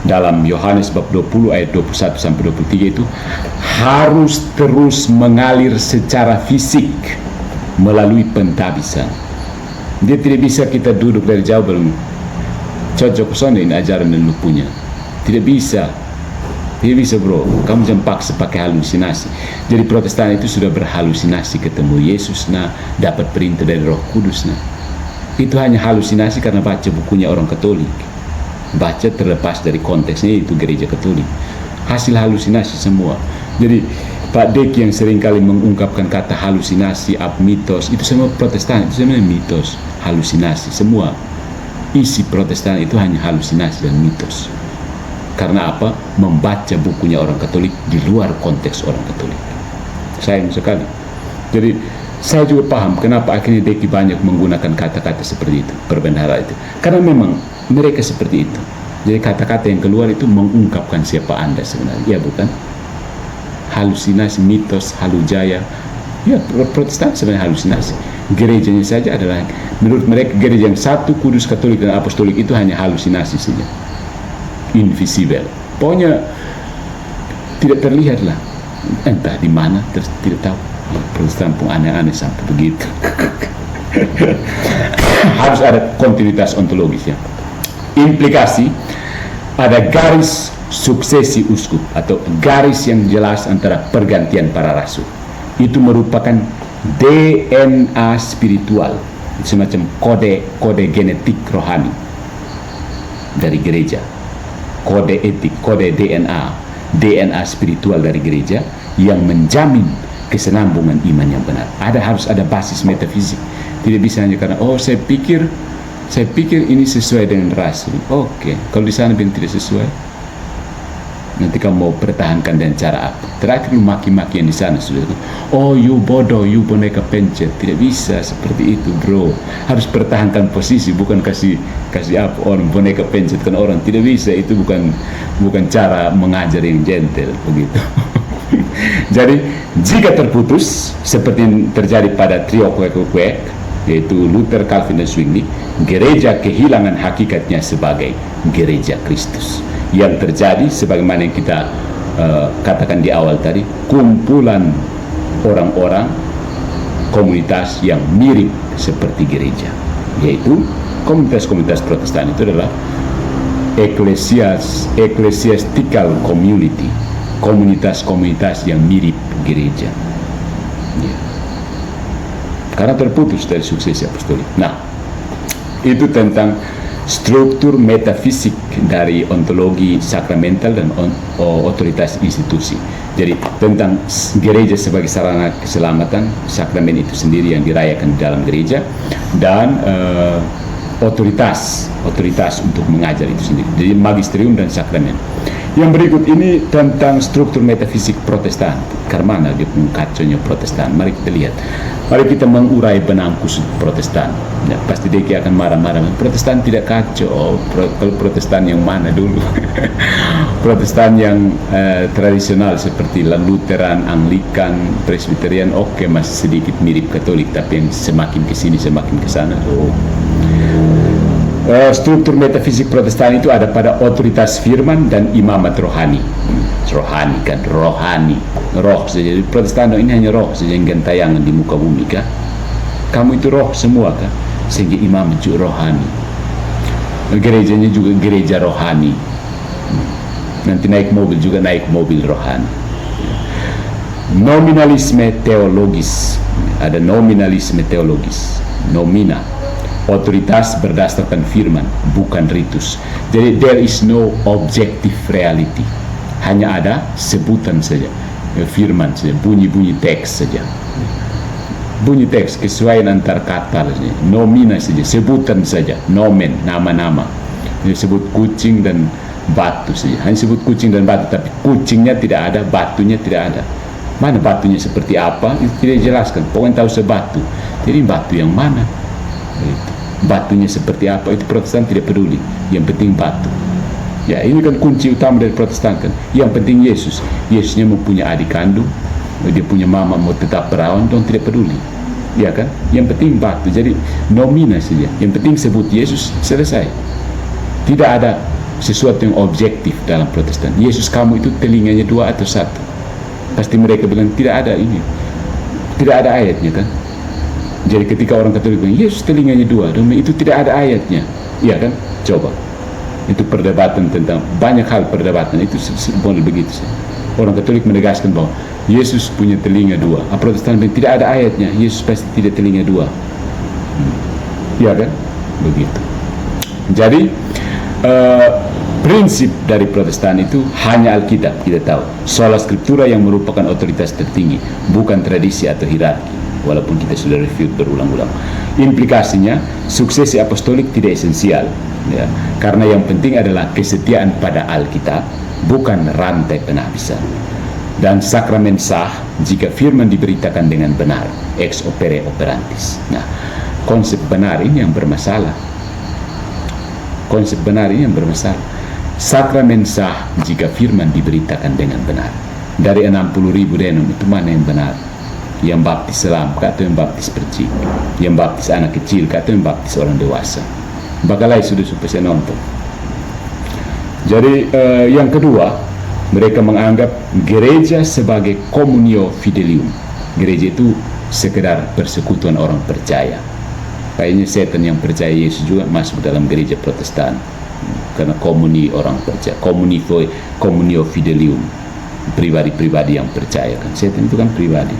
dalam Yohanes bab 20 ayat 21 sampai 23 itu harus terus mengalir secara fisik melalui pentabisan. Dia tidak bisa kita duduk dari jauh belum cocok sana ini ajaran yang lu punya. Tidak bisa. Tidak bisa bro, kamu jangan paksa pakai halusinasi. Jadi Protestan itu sudah berhalusinasi ketemu Yesus, dapat perintah dari Roh Kudus. Itu hanya halusinasi karena baca bukunya orang Katolik. Baca terlepas dari konteksnya, itu gereja Katolik. Hasil halusinasi semua. Jadi Pak Dek yang seringkali mengungkapkan kata halusinasi, mitos, itu semua Protestan, itu sebenarnya mitos, halusinasi. Semua isi Protestan itu hanya halusinasi dan mitos. Karena apa? Membaca bukunya orang Katolik di luar konteks orang Katolik. Sayang sekali. Jadi saya juga paham kenapa akhirnya Deki banyak menggunakan kata-kata seperti itu, perbendahara itu. Karena memang mereka seperti itu. Jadi kata-kata yang keluar itu mengungkapkan siapa Anda sebenarnya. Ya bukan? Halusinasi, mitos, halujaya. Ya, Protestan sebenarnya halusinasi. Gerejanya saja adalah, menurut mereka gereja yang satu, kudus, Katolik dan apostolik itu hanya halusinasi saja. Invisible. Pokoknya tidak terlihat lah. Entah di mana, tidak tahu. Protestan pun aneh-aneh sampai begitu. Harus ada kontinuitas ontologis ya. Implikasi, ada garis suksesi uskup atau garis yang jelas antara pergantian para rasul. Itu merupakan DNA spiritual, semacam kode genetik rohani dari gereja, kode etik, kode DNA spiritual dari gereja yang menjamin kesenambungan iman yang benar. Harus ada basis metafisik. Tidak bisa hanya karena saya pikir ini sesuai dengan rasul. Oke, kalau di sana bilang tidak sesuai, nanti kamu mau pertahankan dengan cara apa? Terakhir maki-maki yang di sana sudah. You bodoh, you boneka pencet. Tidak bisa seperti itu, bro. Harus pertahankan posisi, bukan kasih apa orang boneka pencet kan orang. Tidak bisa, itu bukan cara mengajar yang gentle begitu. Jadi jika terputus seperti yang terjadi pada trio kuek-kuek, yaitu Luther, Calvin dan Zwingli, gereja kehilangan hakikatnya sebagai gereja Kristus. Yang terjadi sebagaimana yang kita katakan di awal tadi, kumpulan orang-orang komunitas yang mirip seperti gereja, yaitu komunitas-komunitas Protestan itu adalah ecclesiastical community, komunitas-komunitas yang mirip gereja ya. Karena terputus dari suksesi apostolik. Itu tentang struktur metafisik dari ontologi sakramental dan otoritas institusi. Jadi tentang gereja sebagai sarana keselamatan, sakramen itu sendiri yang dirayakan di dalam gereja, dan otoritas untuk mengajar itu sendiri. Jadi magisterium dan sakramen. Yang berikut ini tentang struktur metafisik Protestan. Karena mana dia kacaunya Protestan? Mari kita lihat. Mari kita mengurai benang kusut Protestan. Ya, pasti Deki akan marah-marah. Protestan tidak kacau. Kalau Protestan yang mana dulu? Protestan yang tradisional seperti Lutheran, Anglikan, Presbyterian, oke, masih sedikit mirip Katolik, tapi yang semakin ke sini semakin ke sana. Struktur metafisik Protestan itu ada pada otoritas firman dan imamat rohani. Rohani kan, roh saja. Protestan ini hanya roh saja yang gentayangan di muka bumi kan. Kamu itu roh semua kan. sehingga imam juga rohani. Gerejanya juga gereja rohani. Nanti naik mobil juga naik mobil rohani. Nominalisme teologis. Ada nominalisme teologis. Nomina. Otoritas berdasarkan firman, bukan ritus. Jadi there is no objective reality. Hanya ada sebutan saja, firman saja, bunyi-bunyi teks saja. Bunyi teks, kesesuaian antar kata saja. Nomina saja, sebutan saja. Nomen, nama-nama. Disebut kucing dan batu saja. Hanya sebut kucing dan batu, tapi kucingnya tidak ada, batunya tidak ada. Mana batunya seperti apa? Itu tidak dijelaskan. Pokoknya tahu sebatu. Jadi batu yang mana? Batunya seperti apa? Itu Protestan tidak peduli. Yang penting batu. Ya, ini kan kunci utama dari Protestan kan. Yang penting Yesus. Yesusnya mempunyai adik kandung, dia punya mama mau tetap perawan, dong tidak peduli. Ya kan? Yang penting batu. Jadi nomina saja. Yang penting sebut Yesus, selesai. Tidak ada sesuatu yang objektif dalam Protestan. Yesus kamu itu telinganya 2 atau 1. Pasti mereka bilang tidak ada ini. Tidak ada ayatnya kan? Jadi ketika orang Katolik bilang Yesus telinganya 2, itu tidak ada ayatnya. Iya kan? Coba. Itu perdebatan tentang banyak hal, perdebatan itu boleh begitu sih. Orang Katolik menegaskan bahwa Yesus punya telinga 2. Protestan bilang tidak ada ayatnya. Yesus pasti tidak telinga 2. Iya kan? Begitu. Jadi prinsip dari Protestan itu hanya Alkitab, kita tahu. Sola Scriptura yang merupakan otoritas tertinggi, bukan tradisi atau hierarki. Walaupun kita sudah review berulang-ulang. Implikasinya, suksesi apostolik tidak esensial, ya, karena yang penting adalah kesetiaan pada Alkitab, bukan rantai penapisan. Dan sakramen sah jika firman diberitakan dengan benar, ex opere operantis. Nah, konsep benar ini yang bermasalah. Konsep benar ini yang bermasalah. Sakramen sah jika firman diberitakan dengan benar. Dari 60.000 denom itu mana yang benar? Yang baptis selam atau yang baptis percik? Yang baptis anak kecil atau yang baptis orang dewasa? Bakalai sudah supaya nonton. Jadi yang kedua, mereka menganggap gereja sebagai communio fidelium. Gereja itu sekedar persekutuan orang percaya. Kayaknya setan yang percaya Yesus juga masuk dalam gereja Protestan, karena komuni orang percaya, communio fidelium, pribadi-pribadi yang percaya kan. Setan itu kan pribadi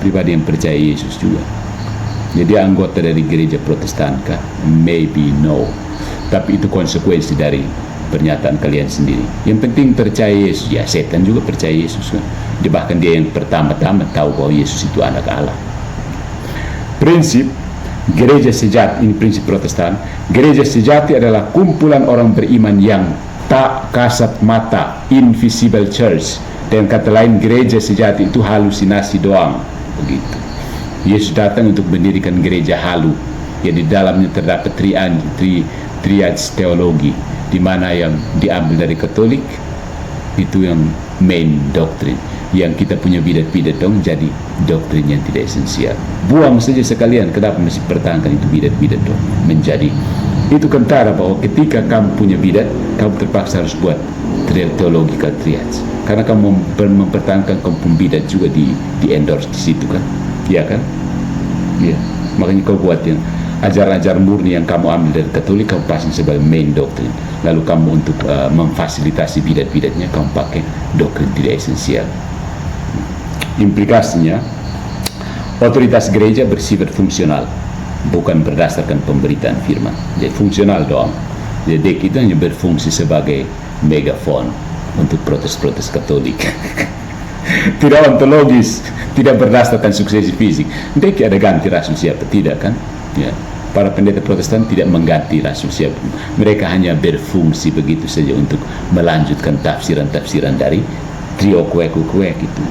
yang percaya Yesus juga. Jadi anggota dari gereja Protestan kah? Maybe no. Tapi itu konsekuensi dari pernyataan kalian sendiri. Yang penting percaya Yesus. Ya, setan juga percaya Yesus kan. Bahkan dia yang pertama-tama tahu bahwa Yesus itu anak Allah. Prinsip gereja sejati, ini prinsip Protestan. Gereja sejati adalah kumpulan orang beriman yang tak kasat mata, invisible church. Dan kata lain, gereja sejati itu halusinasi doang. Begitu. Yesus datang untuk mendirikan gereja halu, yang di dalamnya terdapat triage teologi, di mana yang diambil dari Katolik itu yang main doktrin, yang kita punya bidat-bidat dong jadi doktrin yang tidak esensial. Buang saja sekalian, kenapa masih pertahankan itu bidat-bidat dong? Menjadi itu kentara bahwa ketika kamu punya bidat, kamu terpaksa harus buat theological triage, karena kamu mempertahankan kamu punya bidat juga di endorse di situ kan, ya kan? Ya, makanya kau buat yang ajaran-ajaran murni yang kamu ambil dari Katolik, kamu pasang sebagai main doktrin. Lalu kamu untuk memfasilitasi bidat-bidatnya, kamu pakai doktrin tidak esensial. Implikasinya, otoritas gereja bersifat fungsional, bukan berdasarkan pemberitaan firman. Jadi fungsional doang. Jadi kita hanya berfungsi sebagai megafon untuk protes-protes Katolik. Tidak ontologis, tidak berdasarkan suksesi fisik. Dek ada ganti rasul siapa? Tidak kan? Ya. Para pendeta Protestan tidak mengganti rasul siapa. Mereka hanya berfungsi begitu saja untuk melanjutkan tafsiran-tafsiran dari trio kue-kue itu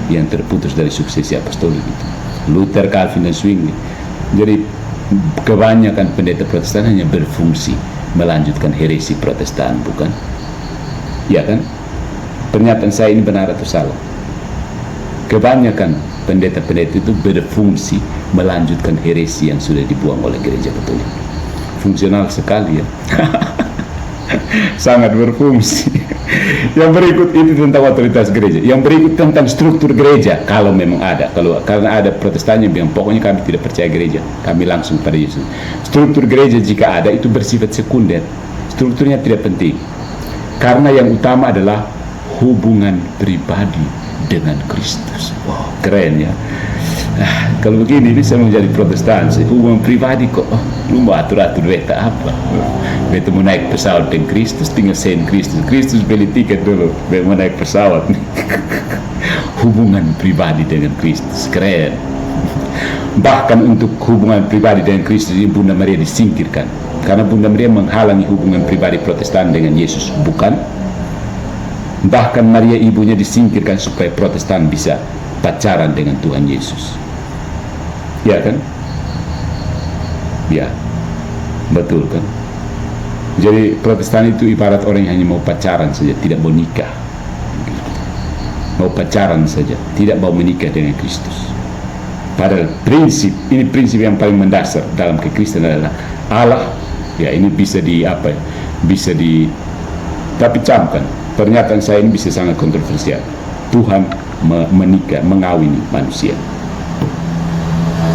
yang terputus dari suksesi apostolik itu. Luther, Calvin, dan Zwingli. Jadi kebanyakan pendeta Protestan hanya berfungsi melanjutkan heresi Protestan, bukan? Ya kan? Pernyataan saya ini benar atau salah? Kebanyakan pendeta-pendeta itu berfungsi melanjutkan heresi yang sudah dibuang oleh gereja Katolik. Fungsional sekali ya. Sangat berfungsi. Yang berikut itu tentang otoritas gereja. Yang berikut tentang struktur gereja, kalau memang ada. Karena ada Protestan yang bilang pokoknya kami tidak percaya gereja, kami langsung pada Yesus. Struktur gereja jika ada itu bersifat sekunder. Strukturnya tidak penting. Karena yang utama adalah hubungan pribadi dengan Kristus. Wow, keren ya. Kalau begini bisa menjadi Protestan. Hubungan pribadi kok, lu mau atur-atur beta apa? Beta mau naik pesawat dengan Kristus, tinggal sen Kristus. Kristus beli tiket dulu, beta mau naik pesawat. Hubungan pribadi dengan Kristus, keren. Bahkan untuk hubungan pribadi dengan Kristus ini Bunda Maria disingkirkan. Karena Bunda Maria menghalangi hubungan pribadi Protestan dengan Yesus, bukan? Bahkan Maria ibunya disingkirkan supaya Protestan bisa pacaran dengan Tuhan Yesus. Ya kan? Ya, betul kan? Jadi Protestan itu ibarat orang yang hanya mau pacaran saja, tidak mau nikah. Mau pacaran saja, tidak mau menikah dengan Kristus. Padahal ini prinsip yang paling mendasar dalam kekristenan adalah Allah. Ya, ini bisa tapi camkan. Pernyataan saya ini bisa sangat kontroversial. Tuhan menikah, mengawini manusia.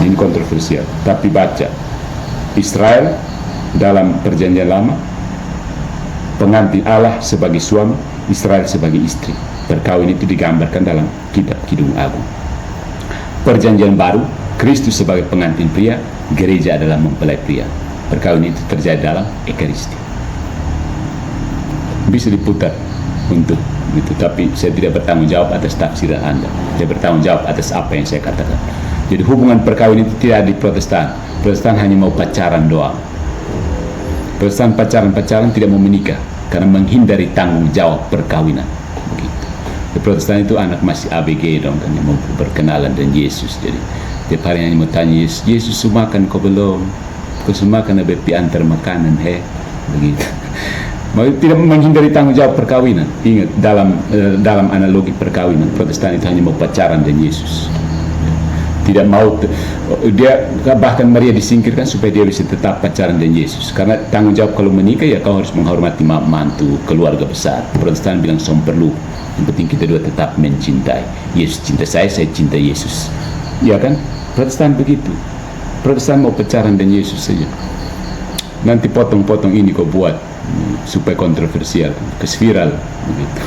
Ini kontroversial. Tapi baca Israel dalam perjanjian lama, pengantin Allah sebagai suami, Israel sebagai istri. Perkawin itu digambarkan dalam kitab Kidung Agung. Perjanjian baru, Kristus sebagai pengantin pria, gereja adalah mempelai pria. Perkawin itu terjadi dalam Ekaristi. Bisa diputar untuk itu, tapi saya tidak bertanggung jawab atas tafsiran Anda. Saya bertanggung jawab atas apa yang saya katakan. Jadi hubungan perkawin itu tidak di Protestan. Protestan hanya mau pacaran doang. Protestan pacaran tidak mau menikah karena menghindari tanggung jawab perkawinan. Begitu. Di Protestan itu anak masih ABG dong, kan, yang mau berkenalan dengan Yesus. Jadi tiap hari hanya mau tanya Yesus makan kau belum? Kau makan bepi antar makanan begitu. Tidak menghindari tanggung jawab perkawinan. Ingat, dalam analogi perkawinan, Protestan itu hanya mau pacaran dengan Yesus. Tidak mau dia, bahkan Maria disingkirkan supaya dia bisa tetap pacaran dengan Yesus. Karena tanggung jawab kalau menikah ya kau harus menghormati mantu, keluarga besar. Protestan bilang perlu. Yang penting kita dua tetap mencintai. Yesus cinta saya cinta Yesus. Ya kan? Protestan begitu. Protestan mau pacaran dengan Yesus saja. Nanti potong-potong ini kau buat supaya kontroversial, viral begitu.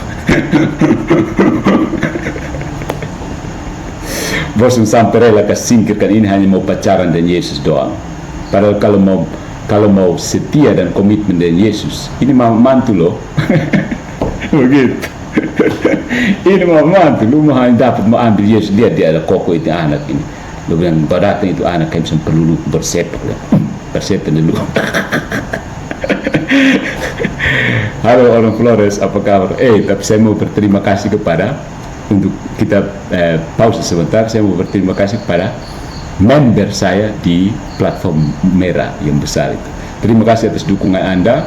Bosan sampai rela singkirkan ini hanya mau pacaran dengan Yesus doang. Padahal kalau mau setia dan komitmen dengan Yesus, ini mau mantu loh. Begitu. Ini mau mantu, lu mau hanya dapat mau ambil Yesus, lihat dia ada koko itu anak ini. Lu bilang kau datang itu anak kayak perlu bersepak, bersepak dulu. Halo orang Flores, apa kabar? Tapi saya mau berterima kasih untuk kita pause sebentar. Saya mau berterima kasih kepada member saya di platform merah yang besar itu. Terima kasih atas dukungan Anda.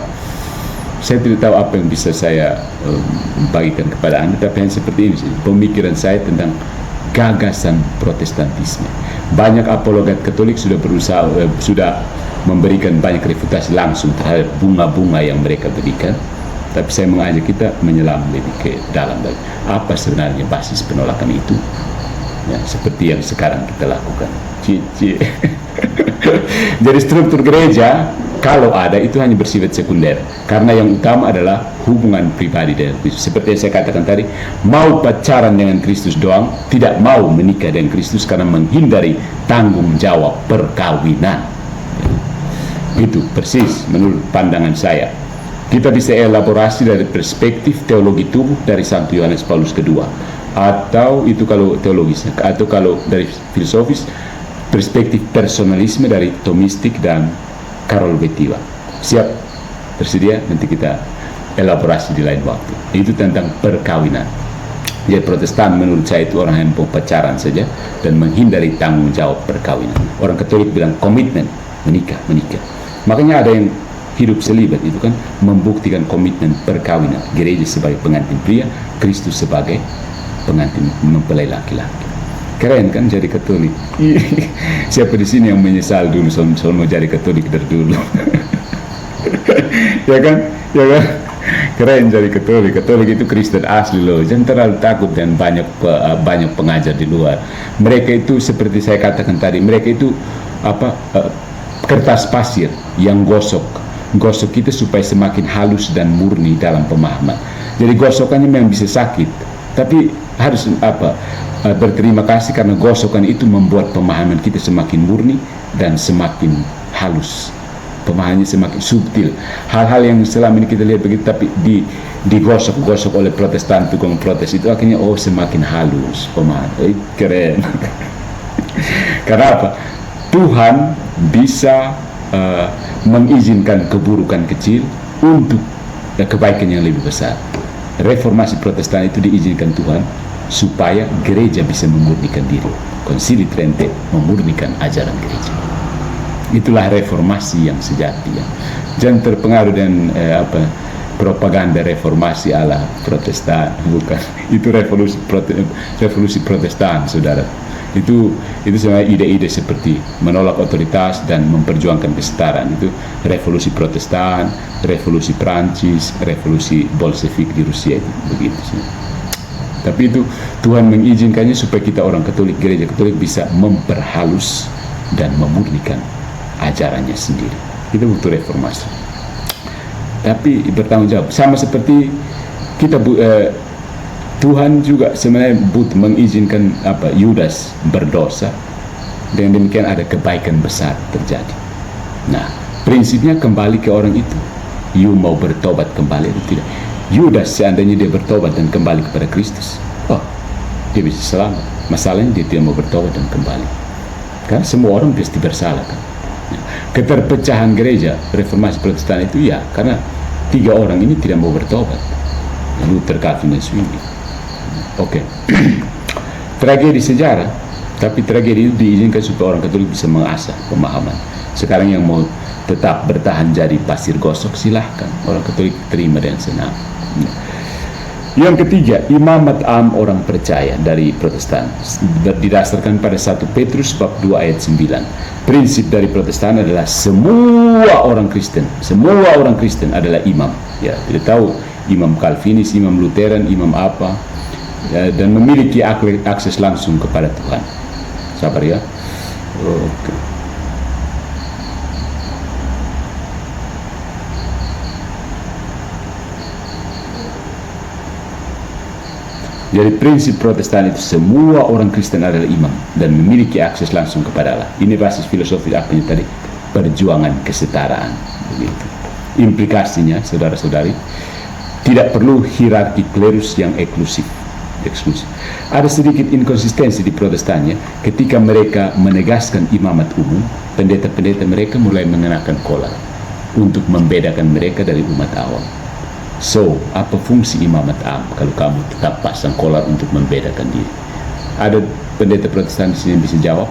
Saya tidak tahu apa yang bisa saya bagikan kepada Anda, tapi hanya seperti ini sih, pemikiran saya tentang gagasan Protestantisme. Banyak apologet Katolik sudah berusaha, sudah memberikan banyak refutasi langsung terhadap bunga-bunga yang mereka berikan. Tapi saya mengajak kita menyelam lebih ke dalam lagi. Apa sebenarnya basis penolakan itu? Ya, seperti yang sekarang kita lakukan. Jadi struktur gereja, kalau ada, itu hanya bersifat sekunder. Karena yang utama adalah hubungan pribadi dengan Kristus. Seperti yang saya katakan tadi, mau pacaran dengan Kristus doang, tidak mau menikah dengan Kristus karena menghindari tanggung jawab perkawinan. Itu persis menurut pandangan saya. Kita bisa elaborasi dari perspektif teologi tubuh dari Santo Yohanes Paulus II, atau itu kalau teologis, atau kalau dari filosofis, perspektif personalisme dari Thomistik dan Karol Wojtyła. Siap? Tersedia? Nanti kita elaborasi di lain waktu. Itu tentang perkawinan. Jadi Protestan menurut saya itu orang yang mau pacaran saja dan menghindari tanggung jawab perkawinan. Orang Katolik bilang komitmen, menikah. Makanya ada yang hidup selibat, itu kan membuktikan komitmen perkawinan. Gereja sebagai pengantin pria, Kristus sebagai pengantin mempelai laki-laki. Keren kan jadi Katolik? Siapa di sini yang menyesal dulu soal mau jadi Katolik dari dulu? Ya kan? Keren jadi Katolik. Katolik itu Kristen asli loh. Jangan terlalu takut dan banyak pengajar di luar. Mereka itu seperti saya katakan tadi, mereka itu kertas pasir yang gosok kita supaya semakin halus dan murni dalam pemahaman. Jadi gosokannya memang bisa sakit, tapi harus berterima kasih karena gosokan itu membuat pemahaman kita semakin murni dan semakin halus. Pemahamannya semakin subtil. Hal-hal yang selama ini kita lihat begitu, tapi digosok-gosok oleh Protestan, tukang protes itu akhirnya semakin halus pemahaman. Keren. Karena apa? Tuhan bisa mengizinkan keburukan kecil untuk kebaikan yang lebih besar. Reformasi Protestan itu diizinkan Tuhan supaya gereja bisa memurnikan diri. Konsili Trente memurnikan ajaran gereja. Itulah reformasi yang sejati ya. Jangan terpengaruh dengan propaganda reformasi ala Protestan, bukan. Itu revolusi Protestan, saudara. Itu sebenarnya ide-ide seperti menolak otoritas dan memperjuangkan kesetaraan. Itu revolusi Protestan, revolusi Prancis, revolusi Bolshevik di Rusia itu begitu sih. Tapi itu Tuhan mengizinkannya supaya kita orang Katolik, gereja Katolik bisa memperhalus dan memurnikan ajarannya sendiri. Itu butuh reformasi. Tapi bertanggung jawab. Sama seperti kita Tuhan juga sebenarnya mengizinkan Yudas berdosa. Dengan demikian ada kebaikan besar terjadi. Nah, prinsipnya kembali ke orang itu. You mau bertobat kembali atau tidak? Yudas seandainya dia bertobat dan kembali kepada Kristus, dia bisa selamat. Masalahnya dia tidak mau bertobat dan kembali. Karena semua orang pasti bersalah kan. Keterpecahan gereja reformasi Protestan itu ya karena 3 orang ini tidak mau bertobat, Luther, Calvin, dan Zwingli. Tragedi sejarah, tapi tragedi itu diizinkan supaya orang Katolik bisa mengasah pemahaman. Sekarang yang mau tetap bertahan jadi pasir gosok silahkan, orang Katolik terima dengan senang. Yang ketiga, imamat am orang percaya dari Protestan didasarkan pada 1 Petrus bab 2 ayat 9. Prinsip dari Protestan adalah semua orang Kristen adalah imam. Ya, tidak tahu imam Calvinis, imam Lutheran, imam apa, ya, dan memiliki akses langsung kepada Tuhan. Sabar ya. Jadi prinsip Protestan itu semua orang Kristen adalah imam dan memiliki akses langsung kepada Allah. Ini basis filosofi apanya tadi? Perjuangan kesetaraan. Begitu. Implikasinya, saudara-saudari, tidak perlu hierarki klerus yang eksklusif. Ada sedikit inkonsistensi di Protestannya ketika mereka menegaskan imamat umum, pendeta-pendeta mereka mulai mengenakan kolar untuk membedakan mereka dari umat awam. So, apa fungsi imamat am kalau kamu tetap pasang kolar untuk membedakan diri? Ada pendeta Protestan di sini yang bisa jawab?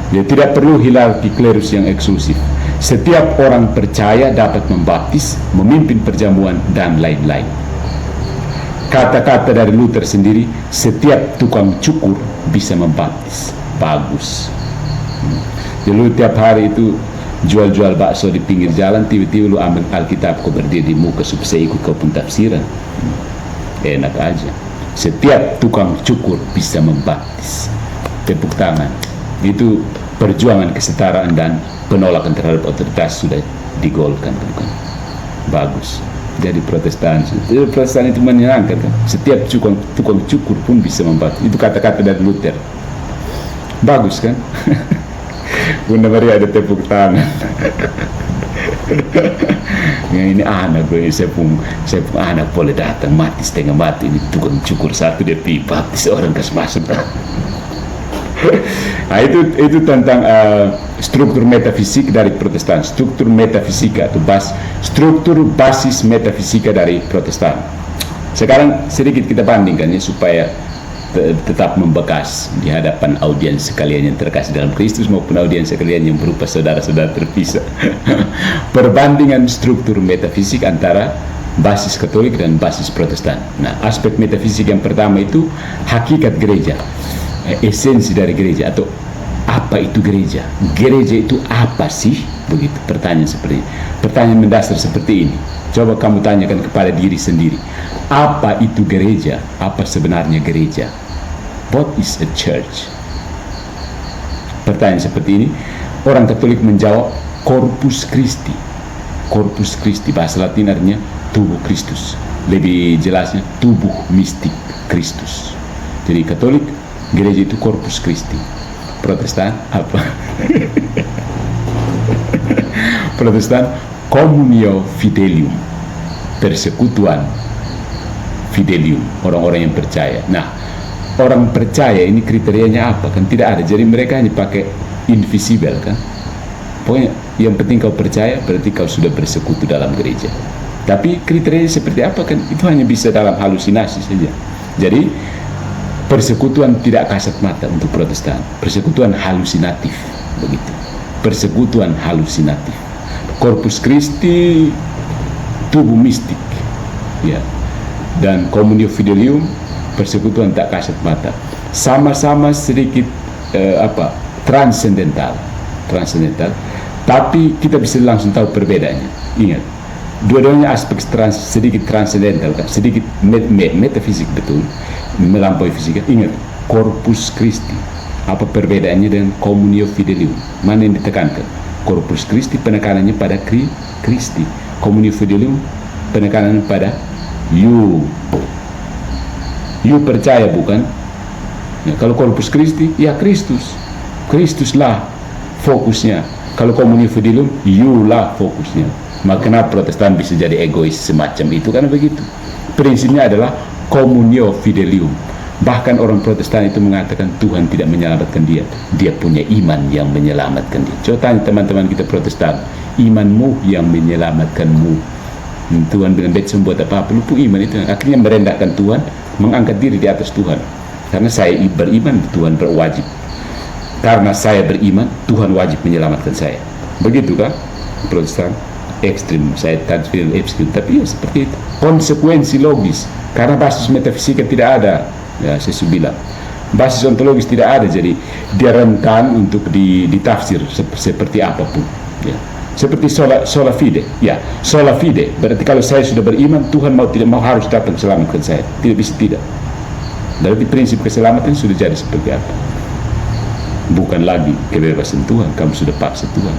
Dia tidak perlu hierarki klerus yang eksklusif. Setiap orang percaya dapat membaptis, memimpin perjamuan, dan lain-lain. Kata-kata dari Luther sendiri, setiap tukang cukur bisa membaptis. Bagus. Jadi tiap hari itu jual-jual bakso di pinggir jalan, tiba-tiba lu ambil Alkitab, kau berdiri di muka supaya ikut kau pun tafsiran. Enak aja. Setiap tukang cukur bisa membaptis. Tepuk tangan. Itu perjuangan kesetaraan dan penolakan terhadap otoritas sudah digolkan, bukan? Bagus. Jadi Protestan itu menyenangkan kan? Setiap tukang cukur pun bisa membaptis. Itu kata-kata dari Luther. Bagus kan? Bunda Maria ada tepuk tangan. Yang ini anak gue, saya pun anak boleh datang mati setengah mati, ini tukang cukur satu dia pipa seorang kas masuk. Nah, itu tentang struktur metafisik dari Protestan, struktur metafisika atau struktur basis metafisika dari Protestan. Sekarang sedikit kita bandingkan ya supaya tetap membekas di hadapan audiens sekalian yang terkasih dalam Kristus maupun audiens sekalian yang berupa saudara-saudara terpisah. Perbandingan struktur metafisik antara basis Katolik dan basis Protestan. Nah, aspek metafisik yang pertama itu hakikat gereja, esensi dari gereja atau apa itu gereja? Gereja itu apa sih? Begitu pertanyaan seperti ini. Pertanyaan mendasar seperti ini. Coba kamu tanyakan kepada diri sendiri. Apa itu gereja? Apa sebenarnya gereja? What is a church? Pertanyaan seperti ini, orang Katolik menjawab Corpus Christi. Corpus Christi, bahasa Latin artinya tubuh Kristus. Lebih jelasnya tubuh mistik Kristus. Jadi Katolik, gereja itu Corpus Christi. Protestan apa? Protestan Communio Fidelium, persekutuan Fidelium, orang-orang yang percaya. Nah, orang percaya ini kriterianya apa? Kan tidak ada. Jadi mereka hanya pakai invisible kan. Pokoknya yang penting kau percaya berarti kau sudah bersekutu dalam gereja. Tapi kriterianya seperti apa kan? Itu hanya bisa dalam halusinasi saja. Jadi persekutuan tidak kasat mata untuk Protestan. Persekutuan halusinatif begitu. Persekutuan halusinatif. Corpus Christi tubuh mistik. Ya. Dan Communio Fidelium persekutuan tak kasat mata, sama-sama sedikit transcendental, tapi kita bisa langsung tahu perbedaannya. Ingat, dua-duanya aspek sedikit transcendental kan, sedikit metafisik betul, melampaui fisika. Ingat, Corpus Christi, apa perbedaannya dengan Communio Fidelium? Mana yang ditekankan? Corpus Christi penekanannya pada Kristi, Communio Fidelium penekanannya pada you percaya bukan? Ya, kalau Corpus Christi, ya Kristuslah fokusnya. Kalau Communio Fidelium, you lah fokusnya. Maka Protestan bisa jadi egois semacam itu karena begitu. Prinsipnya adalah Communio Fidelium. Bahkan orang Protestan itu mengatakan Tuhan tidak menyelamatkan dia. Dia punya iman yang menyelamatkan dia. Coba tanya teman-teman kita Protestan, imanmu yang menyelamatkanmu. Tuhan bilang betul buat apa-apa, lupa iman itu. Akhirnya merendahkan Tuhan, mengangkat diri di atas Tuhan. Karena saya beriman, Tuhan berwajib. Karena saya beriman, Tuhan wajib menyelamatkan saya. Begitu kan? Protestan ekstrim, saya transfer ekstrim, tapi ya seperti itu. Konsekuensi logis, karena basis metafisika tidak ada. Ya, saya sudah bilang. Basis ontologis tidak ada, jadi dia rentan untuk ditafsir seperti apapun. Ya. Seperti sola fide, ya sola fide berarti kalau saya sudah beriman Tuhan mau tidak mau harus datang selamatkan saya, tidak bisa tidak. Berarti prinsip keselamatan sudah jadi seperti apa? Bukan lagi kebebasan Tuhan, kamu sudah paksa Tuhan.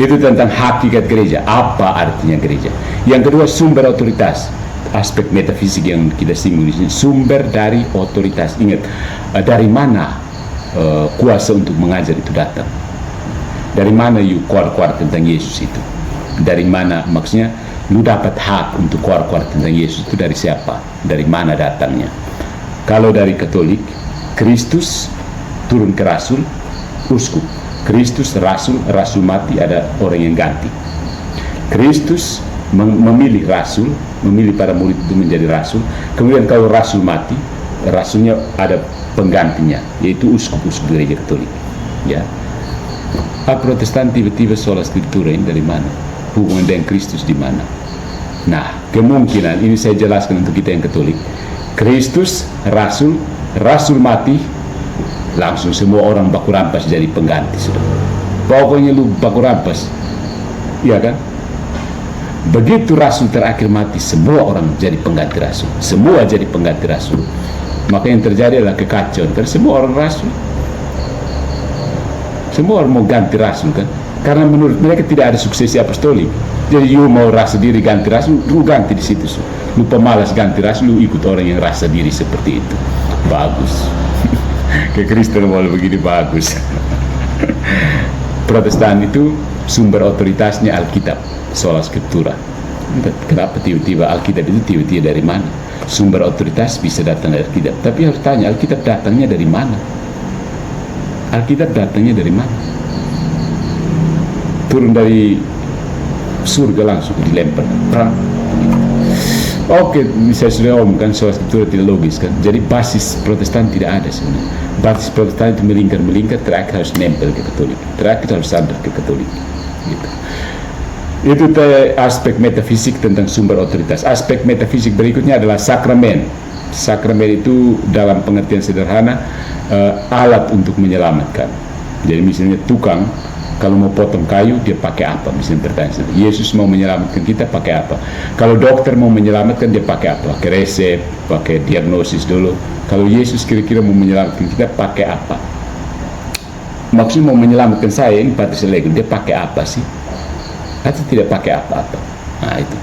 Itu tentang hakikat gereja, apa artinya gereja. Yang kedua, sumber otoritas, aspek metafisik yang kita singgung di sini, sumber dari otoritas. Ingat, dari mana kuasa untuk mengajar itu datang? Dari mana you keluar tentang Yesus itu? Dari mana, maksudnya lu dapat hak untuk keluar tentang Yesus itu dari siapa? Dari mana datangnya? Kalau dari Katolik, Kristus turun ke rasul, uskup. Kristus rasul mati, ada orang yang ganti. Kristus memilih rasul, memilih para murid itu menjadi rasul. Kemudian kalau rasul mati, rasulnya ada penggantinya, yaitu uskup gereja Katolik. Ya. Protestan tiba-tiba sola scriptura ini dari mana? Hubungan dengan Kristus di mana? Nah, kemungkinan ini saya jelaskan untuk kita yang Katolik. Kristus, rasul mati, langsung semua orang baku rampas jadi pengganti sudah. Pokoknya lu baku rampas, iya kan? Begitu rasul terakhir mati, semua orang jadi pengganti rasul. Semua jadi pengganti rasul. Maka yang terjadi adalah kekacauan. Karena semua orang rasul. Semua orang mau ganti rasul kan, karena menurut mereka tidak ada suksesi apostolik. Jadi you mau rasa diri ganti rasul, lu ganti di situ. Lu pemalas ganti rasul, lu ikut orang yang rasa diri seperti itu. Bagus. Kekristen mau begini bagus. Protestan itu sumber otoritasnya Alkitab, sola scriptura. Kenapa tiba-tiba Alkitab itu tiba-tiba dari mana? Sumber otoritas bisa datang dari Alkitab, tapi harus tanya Alkitab datangnya dari mana? Alkitab datangnya dari mana? Turun dari surga langsung dilempar. Oke, saya sudah omongkan soal scriptura tidak logis kan. Jadi basis Protestan tidak ada sebenarnya. Basis Protestan itu melingkar, terakhir harus nempel ke Katolik. Terakhir harus sadar ke Katolik. Gitu. Itu aspek metafisik tentang sumber otoritas. Aspek metafisik berikutnya adalah sakramen. Sakramen itu dalam pengertian sederhana alat untuk menyelamatkan. Jadi misalnya tukang kalau mau potong kayu dia pakai apa? Misalnya pertanyaan, Yesus mau menyelamatkan kita pakai apa? Kalau dokter mau menyelamatkan dia pakai apa? Pakai resep, pakai diagnosis dulu. Kalau Yesus kira-kira mau menyelamatkan kita pakai apa? Maksudnya mau menyelamatkan saya ini Patrice Legend, dia pakai apa sih? Atau tidak pakai apa-apa? Nah itu,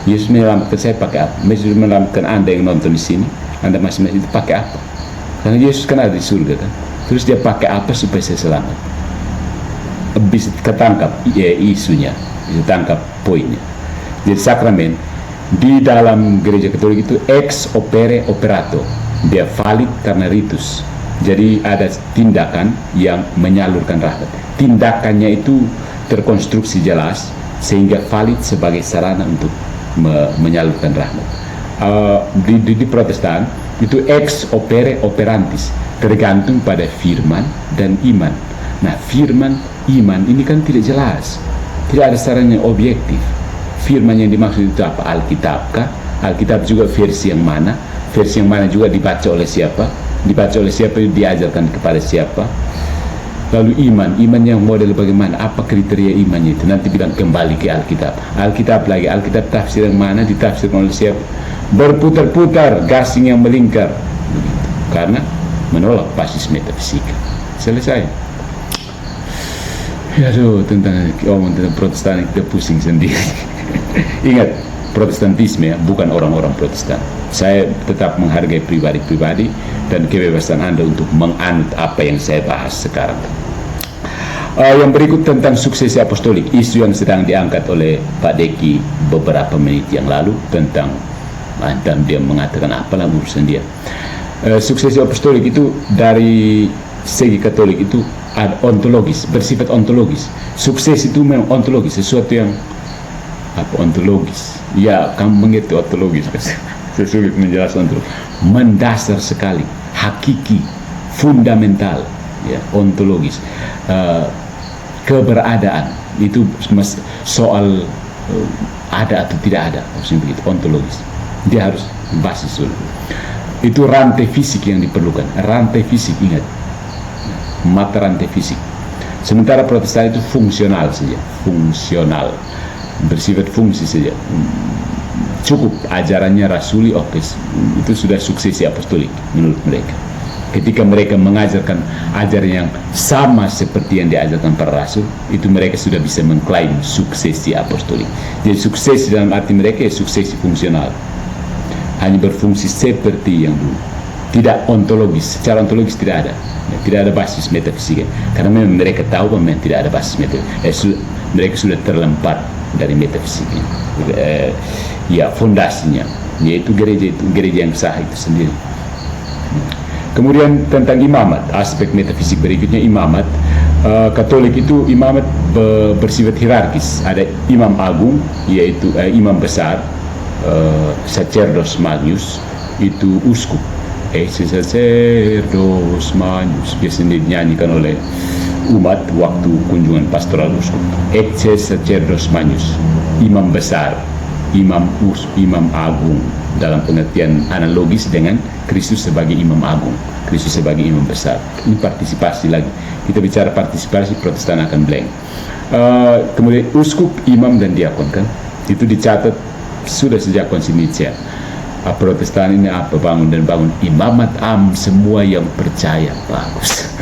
Yesus menyelamatkan saya pakai apa? Yesus menyelamatkan Anda yang nonton di sini, Anda masing-masing itu pakai apa? Karena Yesus kan ada di surga kan. Terus dia pakai apa supaya saya selamat? Bisa ketangkap isunya, bisa tangkap poinnya. Jadi sakramen di dalam gereja Katolik itu ex opere operato, dia valid karena ritus. Jadi ada tindakan yang menyalurkan rahmat. Tindakannya itu terkonstruksi jelas sehingga valid sebagai sarana untuk menyalurkan rahmat. Di Protestan itu ex opere operantis, tergantung pada firman dan iman. Nah, firman iman ini kan tidak jelas, tidak ada sarannya objektif. Firman yang dimaksud itu apa? Alkitab kah? Alkitab juga versi yang mana? Versi yang mana juga dibaca oleh siapa? Dibaca oleh siapa? Diajarkan kepada siapa? Lalu iman yang model bagaimana? Apa kriteria imannya itu? Nanti bilang kembali ke Alkitab. Alkitab lagi, Alkitab tafsir yang mana? Ditafsirkan oleh siapa? Berputar-putar, gasing yang melingkar. Begitu. Karena menolak basis metafisika. Selesai. Ya aduh, tentang Protestan kita pusing sendiri. Ingat, Protestantisme ya, bukan orang-orang Protestan. Saya tetap menghargai pribadi-pribadi dan kebebasan Anda untuk menganut apa yang saya bahas sekarang. Yang berikut tentang suksesi apostolik, isu yang sedang diangkat oleh Pak Deki beberapa menit yang lalu tentang dan dia mengatakan apalah urusan dia. Suksesi apostolik itu dari segi Katolik itu ontologis, bersifat ontologis. Sukses itu memang ontologis, sesuatu yang apa ontologis. Ya, kamu mengerti ontologis. Saya sulit menjelaskan ontologis. Mendasar sekali, hakiki, fundamental, ya, ontologis. Keberadaan itu soal ada atau tidak ada, maksudnya begitu, ontologis. Dia harus basis dulu. Itu rantai fisik yang diperlukan. Rantai fisik, ingat. Mata rantai fisik. Sementara Protestan itu fungsional saja, fungsional, bersifat fungsi saja. Cukup ajarannya rasuli, oke, itu sudah suksesi apostolik menurut mereka. Ketika mereka mengajarkan ajaran yang sama seperti yang diajarkan para rasul, itu mereka sudah bisa mengklaim suksesi apostolik. Jadi suksesi dalam arti mereka ya suksesi fungsional, hanya berfungsi seperti yang dulu. Tidak ontologis, secara ontologis tidak ada. Tidak ada basis metafisika, karena memang mereka tahu bahwa tidak ada basis metafisika. Mereka sudah terlempar dari metafisika. Ya, fondasinya yaitu gereja yang sah itu sendiri. Kemudian tentang imamat, aspek metafisik berikutnya imamat. Katolik itu imamat bersifat hierarkis. Ada imam agung, yaitu imam besar, sacerdos magnus, itu uskup. Sacerdos magnus biasanya dinyanyikan oleh umat waktu kunjungan pastoral uskup. Sacerdos magnus, imam besar, imam agung dalam pengertian analogis dengan Kristus sebagai imam agung, Kristus sebagai imam besar. Ini partisipasi lagi. Kita bicara partisipasi, Protestan akan blank. Kemudian uskup, imam dan diakon kan, itu dicatat sudah sejak Konsil Nicea. Protestan ini apa, bangun imamat semua yang percaya. Bagus.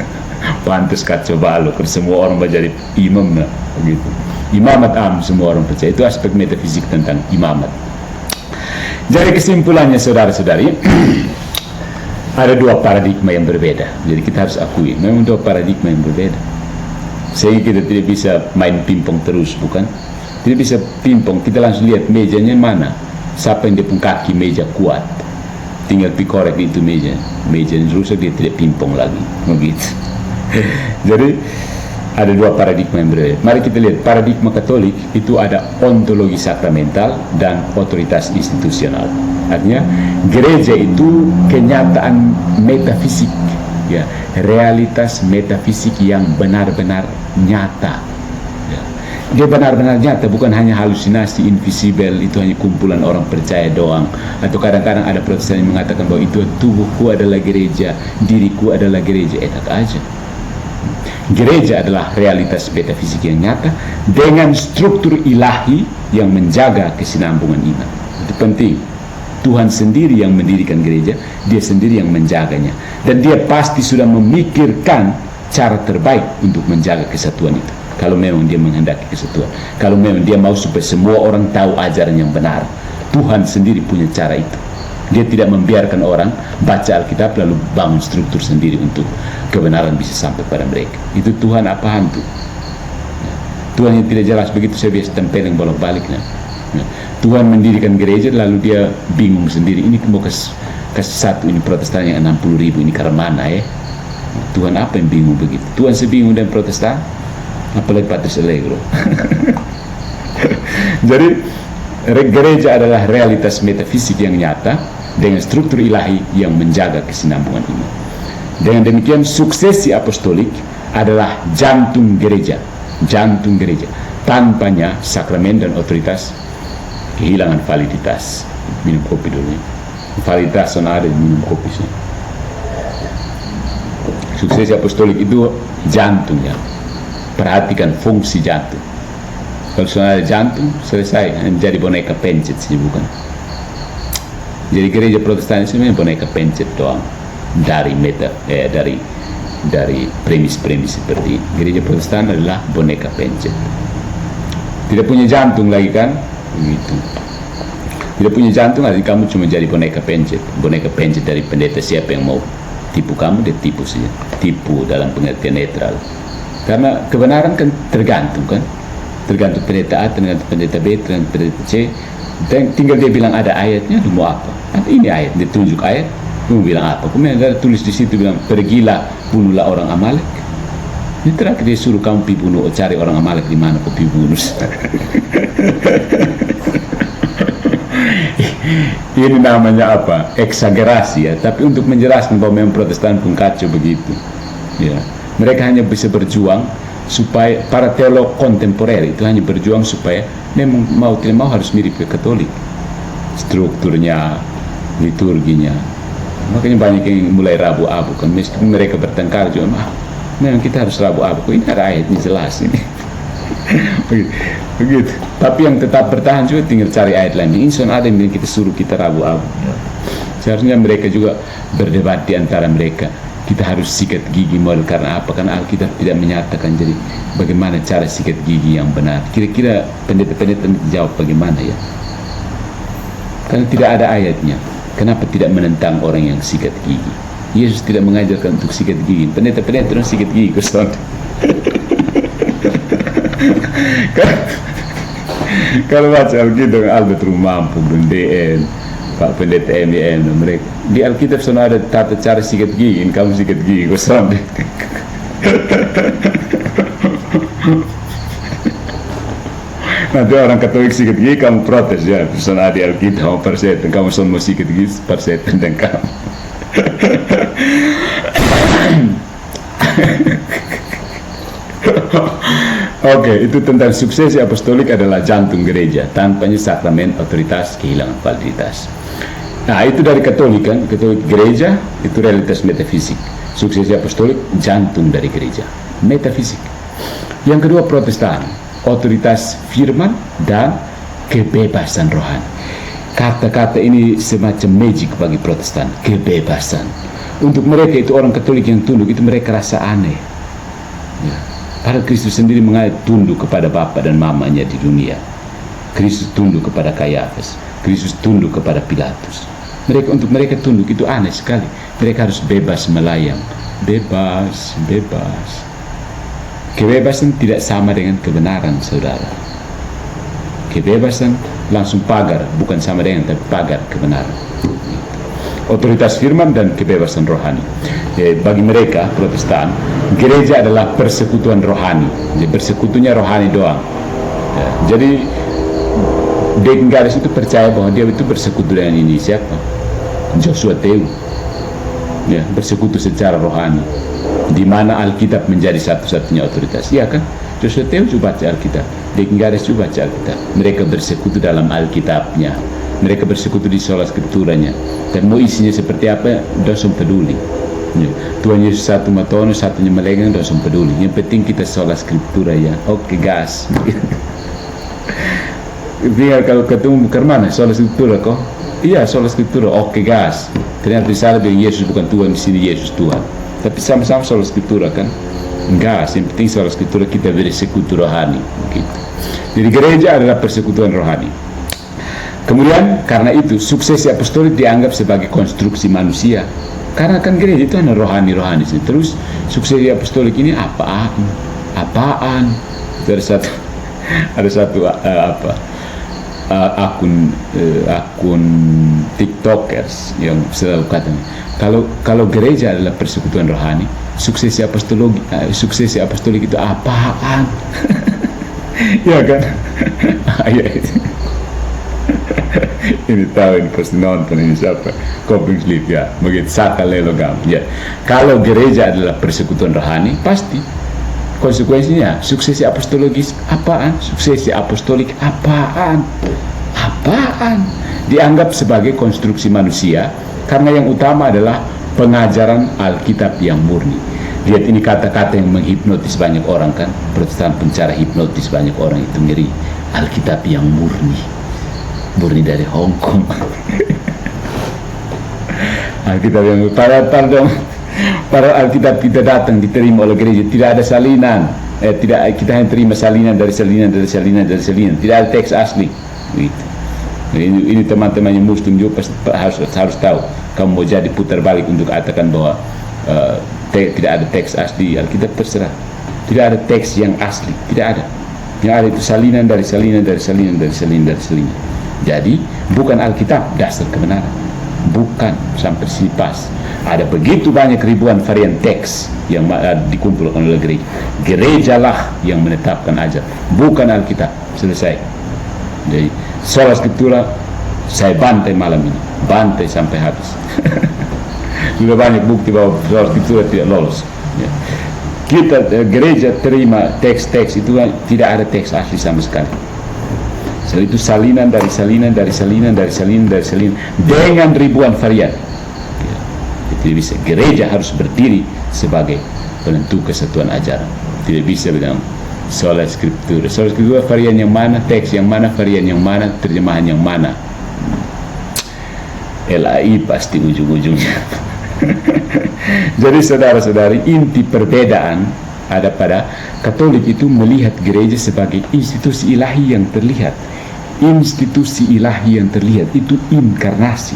Pantas kacau balau kalau semua orang menjadi imam, nah, begitu. Imamat semua orang percaya. Itu aspek metafisik tentang imamat. Jadi kesimpulannya saudara-saudari, ada dua paradigma yang berbeda. Jadi kita harus akui memang dua paradigma yang berbeda. Sehingga kita tidak bisa main pingpong terus, bukan? Tidak bisa pingpong, kita langsung lihat mejanya mana. Siapa yang dia pun kaki meja kuat, tinggal pikorek itu meja yang rusak, dia tidak pingpong lagi, begitu. Jadi ada dua paradigma yang berbeda. Mari kita lihat paradigma Katolik itu ada ontologi sakramental dan otoritas institusional. Artinya gereja itu kenyataan metafisik, ya, realitas metafisik yang benar-benar nyata. Ya. Dia benar-benar nyata, bukan hanya halusinasi invisible, itu hanya kumpulan orang percaya doang. Atau kadang-kadang ada Protestan yang mengatakan bahwa itu tubuhku adalah gereja, diriku adalah gereja. Enak aja. Gereja adalah realitas metafisik yang nyata dengan struktur ilahi yang menjaga kesinambungan iman. Itu penting. Tuhan sendiri yang mendirikan gereja, dia sendiri yang menjaganya. Dan dia pasti sudah memikirkan cara terbaik untuk menjaga kesatuan itu. Kalau memang dia menghendaki kesatuan, kalau memang dia mau supaya semua orang tahu ajaran yang benar, Tuhan sendiri punya cara itu. Dia tidak membiarkan orang baca Alkitab lalu bangun struktur sendiri untuk kebenaran bisa sampai pada mereka. Itu Tuhan apa hantu? Tuhan yang tidak jelas begitu, saya biasa tempeleng bolak-balik. Tuhan mendirikan gereja lalu dia bingung sendiri. Ini mau kasih satu, ini Protestan yang 60.000, ini karena mana ya? Tuhan apa yang bingung begitu? Tuhan sebingung dan Protestan, apalagi Patrice Allegro. Jadi gereja adalah realitas metafisik yang nyata dengan struktur ilahi yang menjaga kesinambungan iman. Dengan demikian suksesi apostolik adalah jantung gereja. Jantung gereja. Tanpanya sakramen dan otoritas kehilangan validitas. Minum kopi dulu. Validitas ada di minum kopi sih. Suksesi apostolik itu jantungnya. Perhatikan fungsi jantung. Kalau sudah ada jantung, selesai. Jadi boneka pencet sih, bukan. Jadi gereja Protestan itu memang boneka pencet doang. Dari premis-premis seperti ini. Gereja Protestan adalah boneka pencet. Tidak punya jantung lagi kan? Begitu. Tidak punya jantung, nanti kamu cuma jadi boneka pencet. Boneka pencet dari pendeta, siapa yang mau tipu kamu, dia tipu saja. Tipu dalam pengertian netral. Karena kebenaran kan tergantung kan, tergantung pendeta A, tergantung pendeta B, tergantung pendeta C. Dan tinggal dia bilang ada ayatnya, lu mau apa? Ini ayat, dia tunjuk ayat, lu bilang apa? Kemudian ada tulis di situ bilang, pergilah bunuhlah orang Amalek. Ini terakhir dia suruh kamu pergi bunuh, cari orang Amalek di mana kau pergi bunuh. Ini namanya apa? Eksagerasi ya. Tapi untuk menjelaskan bahwa memang Protestan pun kacau begitu. Ya. Mereka hanya bisa berjuang supaya para teolog kontemporer itu hanya berjuang supaya memang mau tidak mau harus mirip ke Katolik, strukturnya, liturginya. Makanya banyak yang mulai rabu-abu kan, meskipun mereka bertengkar juga, memang kita harus rabu-abu. Ini ada ayatnya jelas ini. Begitu. Tapi yang tetap bertahan juga tinggal cari ayat lain. Ini ada yang kita suruh kita rabu-abu. Seharusnya mereka juga berdebat di antara mereka. Kita harus sikat gigi model karena apa? Karena Alkitab tidak menyatakan. Jadi bagaimana cara sikat gigi yang benar? Kira-kira pendeta-pendeta jawab bagaimana ya? Karena tidak ada ayatnya. Kenapa tidak menentang orang yang sikat gigi? Yesus tidak mengajarkan untuk sikat gigi. Pendeta-pendeta orang sikat gigi kosong. Kalau baca Alkitab Albert Rumampu dan DN Pak Pendeta MDN mereka di Alkitab sana ada tata cara sikat gigi, kamu sikat gigi kosong. Nanti orang Katolik sikat gigi, kamu protes ya. Sana di Alkitab kamu persetan, kamu semua sikat gigi persetan dan kamu. Oke, itu tentang suksesi apostolik adalah jantung gereja. Tanpanya sakramen, otoritas, kehilangan validitas. Nah, itu dari Katolik kan, Katolik gereja itu realitas metafisik. Suksesi apostolik jantung dari gereja, metafisik. Yang kedua Protestan, otoritas firman dan kebebasan rohani. Kata-kata ini semacam magic bagi Protestan, kebebasan. Untuk mereka itu orang Katolik yang tunduk itu mereka rasa aneh. Ya. Padahal Kristus sendiri mengajak tunduk kepada bapa dan mamanya di dunia. Kristus tunduk kepada Kayafas. Kristus tunduk kepada Pilatus. Untuk mereka tunduk itu aneh sekali. Mereka harus bebas melayang. Bebas. Kebebasan tidak sama dengan kebenaran, saudara. Kebebasan langsung pagar, bukan sama dengan tapi pagar kebenaran. Otoritas firman dan kebebasan rohani. Bagi mereka Protestan, gereja adalah persekutuan rohani. Jadi persekutunya rohani doang. Jadi Degengaris itu percaya bahwa dia itu bersekutu dengan ini siapa? Joshua Teu. Bersekutu secara rohani. Di mana Alkitab menjadi satu-satunya otoritas. Iya kan? Dosoteu juga baca Alkitab, Dekingares juga baca Alkitab. Mereka bersekutu dalam Alkitabnya, mereka bersekutu di sola skripturanya, dan mau isinya seperti apa dosen peduli. Tuhan Yesus satu matono, satunya melenggang, dosen peduli. Yang penting kita sola skriptura ya. Oke gas. Tinggal kalau ketemu ke mana sola skriptura kok? Iya sola skriptura. Oke gas. Ternyata di sana bilang Yesus bukan Tuhan, di sini Yesus Tuhan. Tapi sama-sama sola skriptura kan? Enggak, yang penting sola skriptura kita bersekutu rohani. Gitu. Jadi gereja adalah persekutuan rohani. Kemudian karena itu suksesi apostolik dianggap sebagai konstruksi manusia. Karena kan gereja itu hanya rohani sih. Terus suksesi apostolik ini apaan? Ada satu akun TikTokers yang selalu katanya kalau gereja adalah persekutuan rohani, suksesi apostolik itu apaan? Ya kan? Ini tahu, ini pasti nonton, ini siapa? Koping Sleep ya, begitu Saka Lelogam ya. Kalau gereja adalah persekutuan rohani, pasti konsekuensinya suksesi apostologis apaan? Suksesi apostolik apaan? Dianggap sebagai konstruksi manusia karena yang utama adalah pengajaran Alkitab yang murni. Lihat ini kata-kata yang menghipnotis banyak orang kan. Protestan pencara hipnotis banyak orang itu ngeri. Alkitab yang murni dari Hong Kong. Alkitab yang para Alkitab kita datang diterima oleh gereja, tidak ada salinan, tidak, kita hanya terima salinan, tidak ada teks asli. Gitu. Ini teman-teman yang Muslim juga harus tahu. Kamu mau jadi putar balik untuk katakan bahwa tidak ada teks asli Alkitab, terserah. Tidak ada teks yang asli, tidak ada. Yang ada itu salinan dari salinan. Jadi bukan Alkitab dasar kebenaran, bukan sampai sini pas. Ada begitu banyak ribuan varian teks yang dikumpulkan oleh gereja. Gerejalah yang menetapkan ajar, bukan Alkitab. Selesai. Jadi sola skriptura saya bantai malam ini, bantai sampai habis. Sudah banyak bukti bahwa sola skriptura tidak lolos. Ya. Kita gereja terima teks-teks itu tidak ada teks asli sama sekali. So, itu salinan dengan ribuan varian. Ya. Tidak bisa. Gereja harus berdiri sebagai penentu kesatuan ajaran. Tidak bisa bilang sola skriptura. Sola skriptura varian yang mana, teks yang mana, varian yang mana, terjemahan yang mana. LAI pasti ujung-ujungnya. Jadi saudara-saudari, inti perbedaan ada pada Katolik itu melihat gereja sebagai institusi ilahi yang terlihat. Institusi ilahi yang terlihat itu inkarnasi.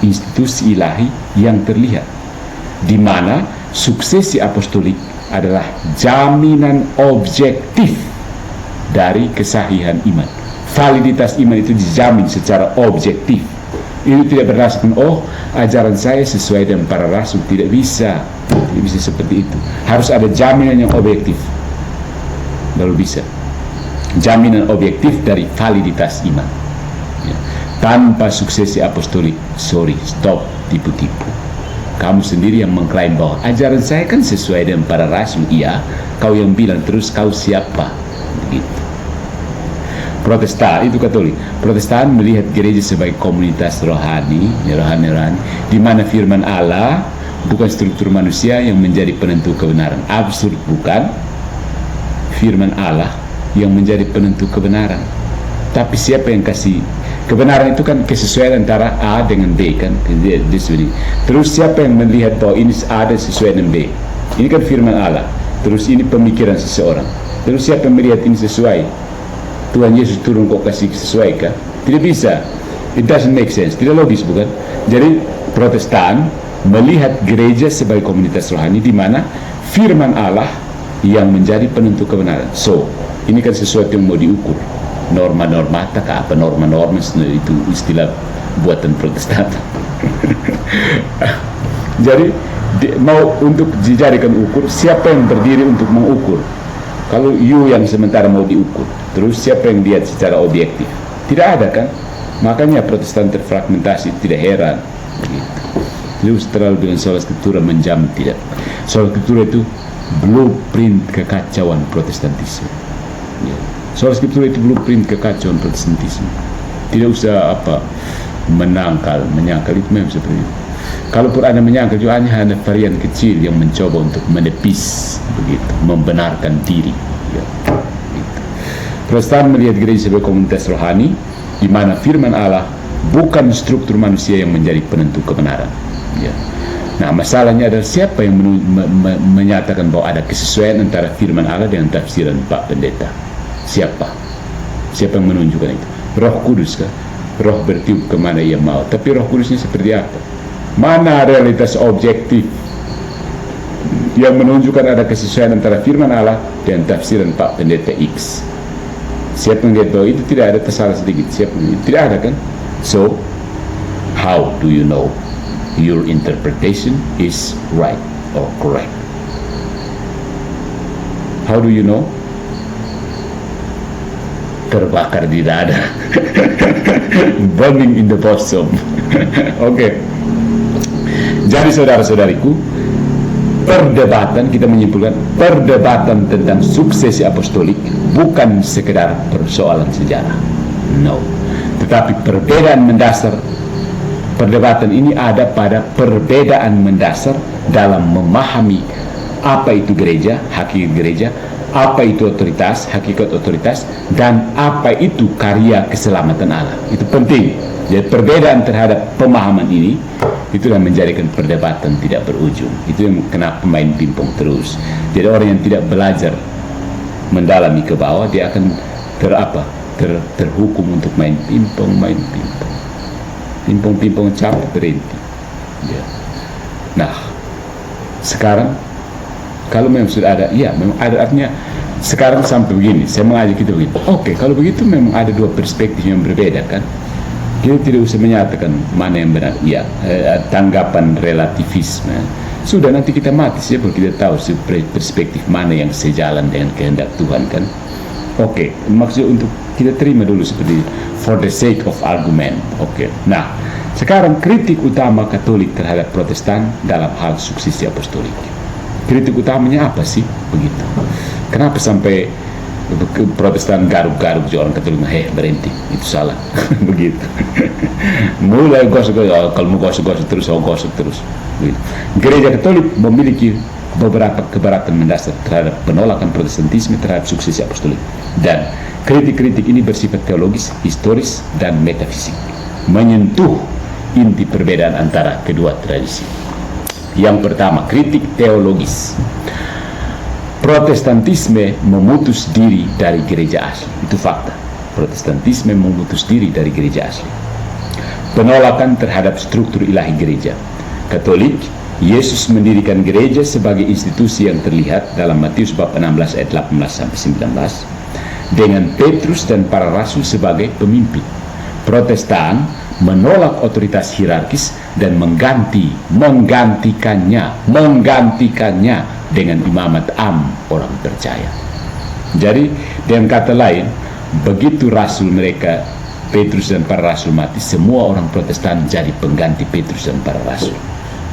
Institusi ilahi yang terlihat, di mana suksesi apostolik adalah jaminan objektif dari kesahihan iman. Validitas iman itu dijamin secara objektif. Itu tidak berdasarkan ajaran saya sesuai dengan para rasul. Tidak bisa seperti itu. Harus ada jaminan yang objektif baru bisa. Jaminan objektif dari validitas iman. Ya. Tanpa suksesi apostolik, stop tipu-tipu. Kamu sendiri yang mengklaim bahwa ajaran saya kan sesuai dengan para rasul. Iya, kau yang bilang terus kau siapa? Begitu. Protestan itu Katolik. Protestan melihat gereja sebagai komunitas rohani, di mana firman Allah bukan struktur manusia yang menjadi penentu kebenaran. Absurd bukan? Firman Allah yang menjadi penentu kebenaran. Tapi siapa yang kasih kebenaran itu kan kesesuaian antara A dengan B kan? Terus siapa yang melihat bahwa ini A dan sesuai dengan B? Ini kan firman Allah. Terus ini pemikiran seseorang. Terus siapa yang melihat ini sesuai? Tuhan Yesus turun kok kasih sesuai kan? Tidak bisa. It doesn't make sense. Tidak logis bukan? Jadi Protestan melihat gereja sebagai komunitas rohani di mana firman Allah yang menjadi penentu kebenaran. So, ini kan sesuatu yang mau diukur. Norma-norma, tak apa norma-norma itu istilah buatan Protestan. Jadi mau untuk dijadikan ukur, siapa yang berdiri untuk mengukur? Kalau yang sementara mau diukur, terus siapa yang lihat secara objektif? Tidak ada kan? Makanya Protestan terfragmentasi, tidak heran. Gitu. Terus terlalu dengan sola skriptura menjam, tidak. Sola skriptura itu blueprint kekacauan Protestantisme. Ya. Soal Skriptura itu blueprint kekacauan Protestantisme. Tidak usah menyangkal itu memang seperti itu. Kalaupun ada menyangkal juga hanya varian kecil yang mencoba untuk menepis begitu, membenarkan diri. Ya. Gitu. Protestan melihat gereja sebagai komunitas rohani di mana firman Allah bukan struktur manusia yang menjadi penentu kebenaran. Ya. Nah, masalahnya adalah siapa yang menyatakan bahwa ada kesesuaian antara firman Allah dengan tafsiran Pak Pendeta? Siapa yang menunjukkan itu? Roh Kudus kah? Roh bertiup kemana ia mau. Tapi Roh Kudusnya seperti apa? Mana realitas objektif yang menunjukkan ada kesesuaian antara firman Allah dan tafsiran Pak Pendeta X? Siapa yang lihat bahwa itu tidak ada tersalah sedikit? Tidak ada kan? So, how do you know your interpretation is right or correct? How do you know? Terbakar di dada. Burning in the bosom. Oke. Jadi saudara-saudariku, kita menyimpulkan perdebatan tentang suksesi apostolik bukan sekedar persoalan sejarah. No. Tetapi perbedaan mendasar, perdebatan ini ada pada perbedaan mendasar dalam memahami apa itu gereja, hakikat gereja, apa itu otoritas, hakikat otoritas, dan apa itu karya keselamatan Allah. Itu penting. Jadi perbedaan terhadap pemahaman ini itulah menjadikan perdebatan tidak berujung. Itu yang kenapa main pingpong terus. Jadi orang yang tidak belajar mendalami ke bawah, dia akan terhukum untuk main pingpong. Pingpong capek berhenti. Ya. Nah, sekarang kalau memang sudah ada, ya memang ada, artinya sekarang sampai begini, saya mengajak kita begini. Oke, kalau begitu memang ada dua perspektif yang berbeda kan. Kita tidak usah menyatakan mana yang benar. Ya, tanggapan relativisme. Sudah nanti kita mati sih kalau kita tahu perspektif mana yang sejalan dengan kehendak Tuhan kan. Oke, maksud untuk kita terima dulu seperti for the sake of argument. Oke. Nah, sekarang kritik utama Katolik terhadap Protestan dalam hal suksesi apostolik. Kritik utamanya apa sih? Begitu. Kenapa sampai Protestan garuk-garuk orang Katolik? Berhenti, itu salah. Begitu. Mulai gosok-gosok, kalau mau gosok-gosok terus, gosok terus. Begitu. Gereja Katolik memiliki beberapa keberatan mendasar terhadap penolakan Protestantisme terhadap suksesi apostolik, dan kritik-kritik ini bersifat teologis, historis, dan metafisik, menyentuh inti perbedaan antara kedua tradisi. Yang pertama, kritik teologis. Protestantisme memutus diri dari gereja asli. Itu fakta. Protestantisme memutus diri dari gereja asli. Penolakan terhadap struktur ilahi gereja. Katolik, Yesus mendirikan gereja sebagai institusi yang terlihat dalam Matius bab 16 ayat 18-19 dengan Petrus dan para rasul sebagai pemimpin. Protestan menolak otoritas hierarkis dan menggantikannya dengan imamat am orang percaya. Jadi dengan kata lain, begitu rasul mereka Petrus dan para rasul mati, semua orang Protestan jadi pengganti Petrus dan para rasul.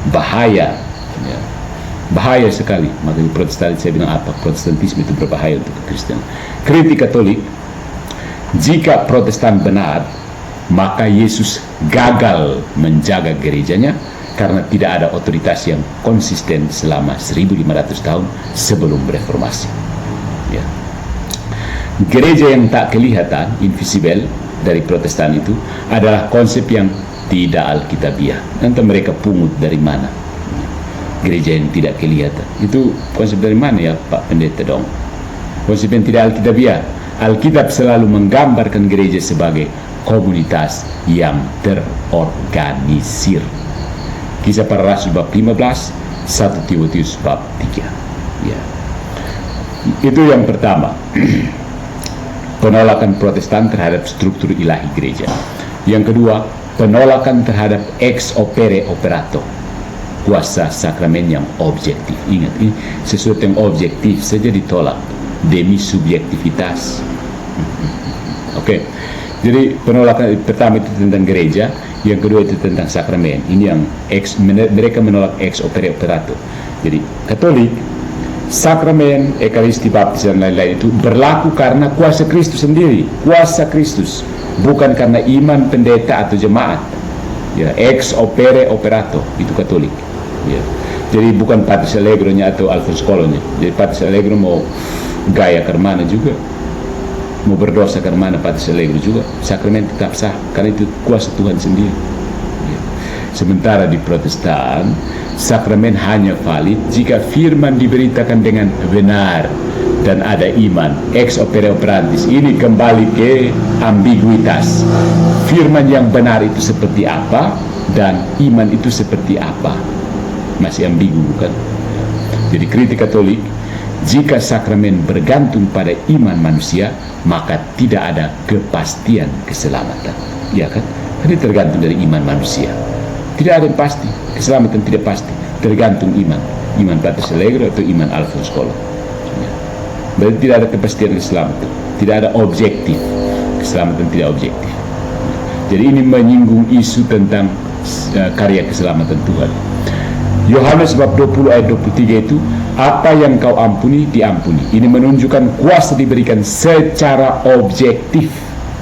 Bahaya, ya. Bahaya sekali. Makanya Protestan, saya bilang apa? Protestantisme itu berbahaya untuk Kristen. Kritik Katolik, jika Protestan benar, maka Yesus gagal menjaga gerejanya karena tidak ada otoritas yang konsisten selama 1500 tahun sebelum reformasi. Ya. Gereja yang tak kelihatan, invisible, dari Protestan itu adalah konsep yang tidak alkitabiah. Nanti mereka pungut dari mana? Gereja yang tidak kelihatan. Itu konsep dari mana ya Pak Pendeta dong? Konsep yang tidak alkitabiah. Alkitab selalu menggambarkan gereja sebagai komunitas yang terorganisir. Kisah para Rasul bab 15, 1 Timotius bab 3. Ya. Itu yang pertama. Penolakan Protestan terhadap struktur ilahi gereja. Yang kedua, penolakan terhadap ex opere operato, kuasa sakramen yang objektif. Ingat, ini sesuatu yang objektif saja ditolak demi subjektivitas. Oke. Jadi penolakan pertama itu tentang gereja, yang kedua itu tentang sakramen. Ini yang mereka menolak ex opere operato. Jadi Katolik sakramen, ekaristi, baptis dan lain-lain itu berlaku karena kuasa Kristus sendiri, kuasa Kristus, bukan karena iman pendeta atau jemaat. Ya, ex opere operato, itu Katolik. Ya. Jadi bukan Pater Allegro-nya atau Alfonso Colo-nya. Jadi Pater Allegro mau gaya ke mana juga, mau berdosa ke mana Pater Allegro juga, sakramen tetap sah karena itu kuasa Tuhan sendiri. Ya. Sementara di Protestan, sakramen hanya valid jika firman diberitakan dengan benar dan ada iman. Ex opere operantis, ini kembali ke ambiguitas. Firman yang benar itu seperti apa dan iman itu seperti apa, masih ambigu, bukan? Jadi kritik Katolik, jika sakramen bergantung pada iman manusia, maka tidak ada kepastian keselamatan. Ya kan? Ini tergantung dari iman manusia. Tidak ada yang pasti, keselamatan tidak pasti, tergantung iman. Iman Pater Allegro atau iman Alfonso Colo. Ya. Berarti tidak ada kepastian keselamatan, tidak ada objektif. Keselamatan tidak objektif. Jadi ini menyinggung isu tentang karya keselamatan Tuhan. Yohanes bab 20 ayat 23 itu, apa yang kau ampuni, diampuni. Ini menunjukkan kuasa diberikan secara objektif.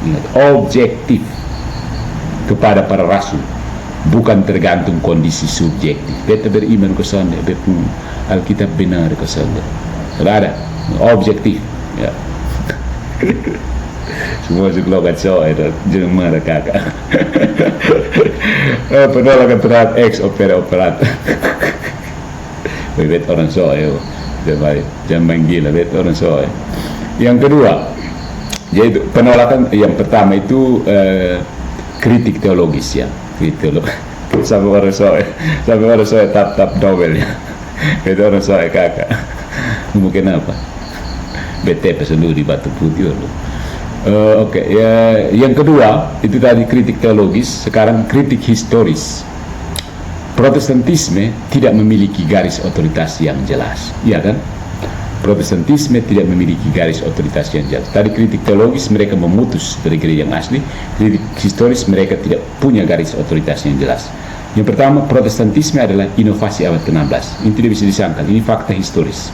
Ingat, objektif kepada para rasul, bukan tergantung kondisi subjektif. Beta beriman ke sana, beta Alkitab benar ke sana. Saudara, objektif. Ya. Semua sekelokat soal itu jangan marah kakak. Penolakan terhadap ex opera operat. Bet orang soal, jangan main gila, bet orang soal. Yang kedua, yaitu penolakan yang pertama itu kritik teologis, ya, kritik teologis. Sampai orang soal tap double ya. Bet orang soal kakak. Mungkin apa? BT pesan di Batu Putih loh. Oke, ya, yang kedua itu tadi kritik teologis, sekarang kritik historis. Protestantisme tidak memiliki garis otoritas yang jelas, ya kan? Protestantisme tidak memiliki garis otoritas yang jelas. Tadi kritik teologis mereka memutus dari gereja yang asli, kritik historis mereka tidak punya garis otoritas yang jelas. Yang pertama, Protestantisme adalah inovasi abad ke-16. Ini tidak bisa disangkal, ini fakta historis.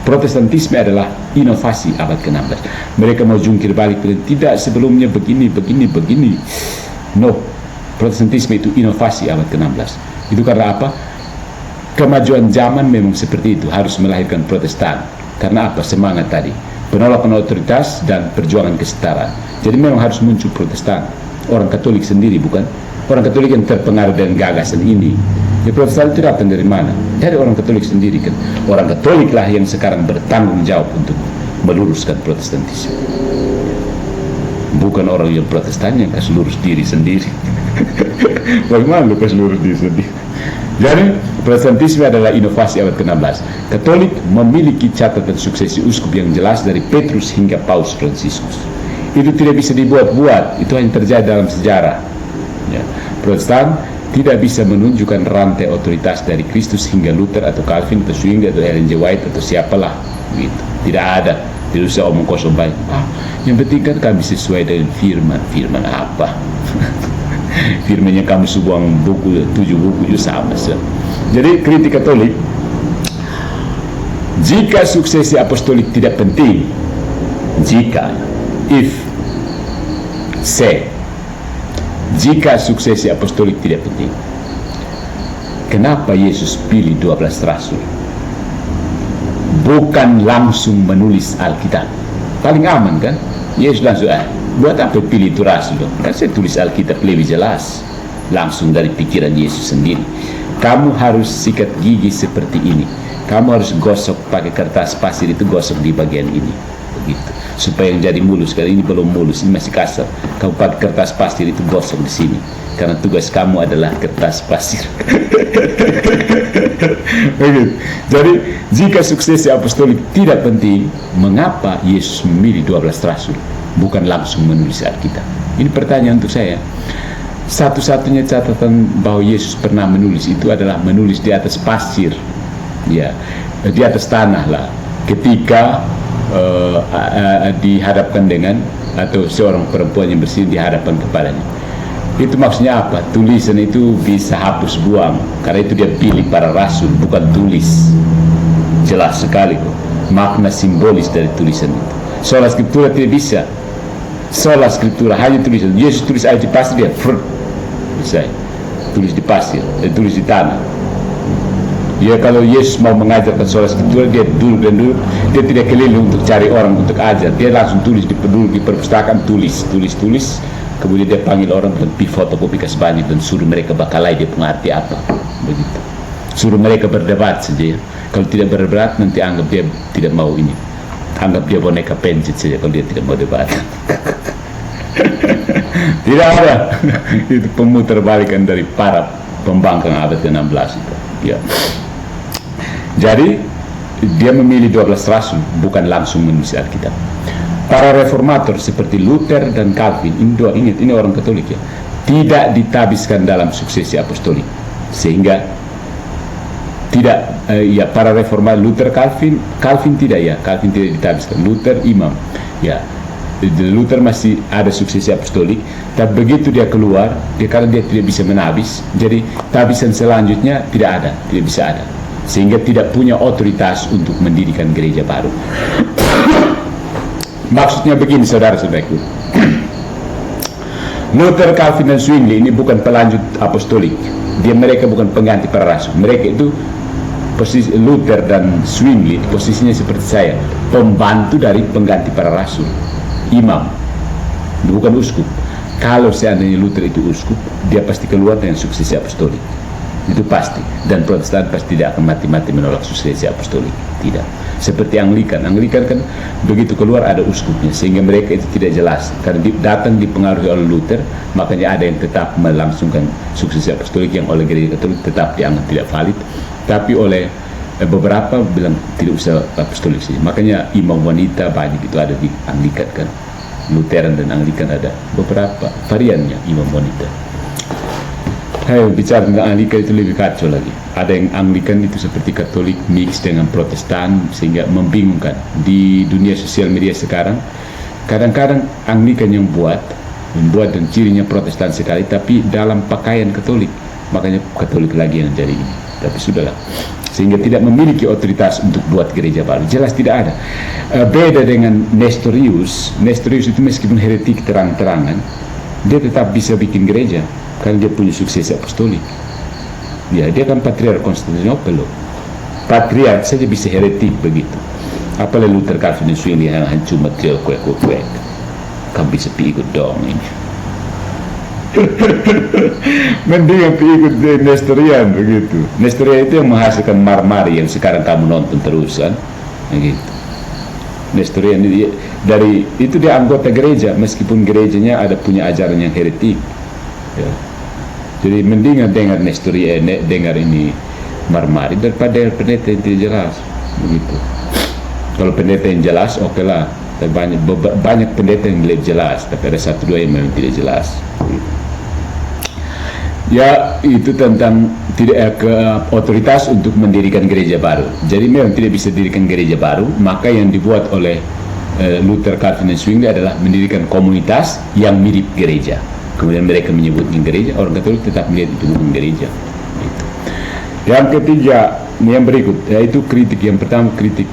Protestantisme adalah inovasi abad ke-16. Mereka mau jungkir balik, tidak, sebelumnya begini. No, Protestantisme itu inovasi abad ke-16. Itu karena apa? Kemajuan zaman memang seperti itu, harus melahirkan Protestan. Karena apa? Semangat tadi, penolakan otoritas dan perjuangan kesetaraan. Jadi memang harus muncul Protestan. Orang Katolik sendiri, bukan? Orang Katolik yang terpengaruh dengan gagasan ini. Ya, Protestan itu datang dari mana? Dari orang Katolik sendiri, kan? Orang Katolik lah yang sekarang bertanggung jawab untuk meluruskan Protestantisme. Bukan orang yang Protestan yang kasih lurus diri sendiri. Bagaimana lu kasih lurus diri sendiri? Jadi Protestantisme adalah inovasi abad ke-16. Katolik memiliki catatan suksesi uskup yang jelas dari Petrus hingga Paus Fransiskus. Itu tidak bisa dibuat-buat, itu hanya terjadi dalam sejarah. Ya. Protestan tidak bisa menunjukkan rantai otoritas dari Kristus hingga Luther atau Calvin atau Zwingli atau Ellen G. White atau siapalah gitu. Tidak ada, tidak usah omong kosong baik. Yang penting kan kami sesuai dengan firman apa? Firmannya kamu sebuang buku, 7 buku itu sama. Jadi kritik Katolik, jika suksesi apostolik tidak penting, jika suksesi apostolik tidak penting, kenapa Yesus pilih 12 rasul? Bukan langsung menulis Alkitab. Paling aman kan? Yesus langsung, buat apa pilih itu rasul? Kan saya tulis Alkitab lebih jelas, langsung dari pikiran Yesus sendiri. Kamu harus sikat gigi seperti ini. Kamu harus gosok pakai kertas pasir, itu gosok di bagian ini. Begitu. Supaya yang jadi mulus, kali ini belum mulus, ini masih kasar. Kamu pakai kertas pasir itu gosok di sini, karena tugas kamu adalah kertas pasir. Jadi jika suksesi apostolik tidak penting, mengapa Yesus memilih 12 rasul, bukan langsung menulis Alkitab? Ini pertanyaan untuk saya. Satu-satunya catatan bahwa Yesus pernah menulis itu adalah menulis di atas pasir, ya, di atas tanah lah, ketika dihadapkan dengan, atau seorang perempuan yang bersih dihadapkan kepadanya. Itu maksudnya apa? Tulisan itu bisa hapus buang, karena itu dia pilih para rasul, bukan tulis. jelas sekali kok makna simbolis dari tulisan itu. Sola Scriptura tidak bisa. Sola Scriptura hanya tulisan. Yesus tulis aja di pasir, dia bisa tulis di pasir, tulis di tanah. Ya, kalau Yesus mau mengajarkan sola Scriptura, dia duduk, dia tidak keliling untuk cari orang untuk ajar, dia langsung tulis di perpustakaan, tulis, kemudian dia panggil orang dan fotokopi sebanyak dan suruh mereka bakalai dia pengerti apa, begitu. Suruh mereka berdebat saja. Kalau tidak berdebat nanti anggap dia tidak mau ini, anggap dia boneka pencet saja kalau dia tidak mau debat. Tidak ada. Itu pemutarbalikan dari para pembangkang abad ke-16 itu. Ya. Jadi dia memilih 12 rasul, bukan langsung menulis Alkitab. Para reformator seperti Luther dan Calvin, ingat ini orang Katolik ya, tidak ditabiskan dalam suksesi apostolik, sehingga tidak ya para reformator Luther, Calvin tidak ditabiskan. Luther imam ya. Luther masih ada suksesi apostolik, tapi begitu dia keluar, karena dia tidak bisa menabis, jadi tabisan selanjutnya tidak bisa ada, sehingga tidak punya otoritas untuk mendirikan gereja baru. Maksudnya begini, saudara-saudaraku, Luther, Calvin, dan Zwingli ini bukan pelanjut apostolik. Mereka bukan pengganti para rasul. Mereka itu posisi Luther dan Zwingli posisinya seperti saya, pembantu dari pengganti para rasul. Imam, bukan uskup. Kalau seandainya Luther itu uskup, dia pasti keluar dengan suksesi apostolik, itu pasti. Dan Protestan pasti tidak akan mati-mati menolak suksesi apostolik, tidak. Seperti Anglikan kan begitu keluar ada uskupnya, sehingga mereka itu tidak jelas. Karena datang dipengaruhi oleh Luther, makanya ada yang tetap melangsungkan suksesi apostolik yang oleh gereja Katolik tetap dianggap tidak valid, tapi oleh beberapa bilang tidak usah apostolik sih. Makanya imam wanita banyak itu ada di Anglikan kan. Lutheran dan Anglikan ada beberapa variannya imam wanita. Bicara tentang Anglikan itu lebih kacau lagi. Ada yang Anglikan itu seperti Katolik mix dengan Protestan, sehingga membingungkan. Di dunia sosial media sekarang, kadang-kadang Anglikan yang membuat dan cirinya Protestan sekali, tapi dalam pakaian Katolik. Makanya Katolik lagi yang jadi ini. Tapi sudahlah, sehingga tidak memiliki otoritas untuk buat gereja baru. Jelas tidak ada. Beda dengan Nestorius itu meskipun heretik terang-terangan, dia tetap bisa bikin gereja karena dia punya sukses apostolik. Ya, dia kan patriark Konstantinopel loh. Patriark saja bisa heretik begitu. Apalagi Luther, Calvin, dan Zwingli yang cuma material kue-kue. Kan bisa ikut dong ini. Mending ikut Nestorian begitu. Nestorian itu yang menghasilkan Marmari yang sekarang kamu nonton terus kan, begitu. Nestorian dari itu dia anggota gereja, meskipun gerejanya ada punya ajaran yang heretik. Ya. Jadi mendingan dengar Nestorian, dengar ini Marmari daripada pendeta yang tidak jelas, begitu. Kalau pendeta yang jelas, oke lah. Tapi banyak pendeta yang lebih jelas, tapi ada satu dua yang memang tidak jelas. Ya, itu tentang tidak ke otoritas untuk mendirikan gereja baru. Jadi memang tidak bisa dirikan gereja baru, maka yang dibuat oleh Luther, Calvin, dan Zwingli adalah mendirikan komunitas yang mirip gereja. Kemudian mereka menyebutnya gereja, orang Katolik tetap melihat itu bukan gereja. Gitu. Yang ketiga, yang berikut, yaitu kritik. Yang pertama kritik,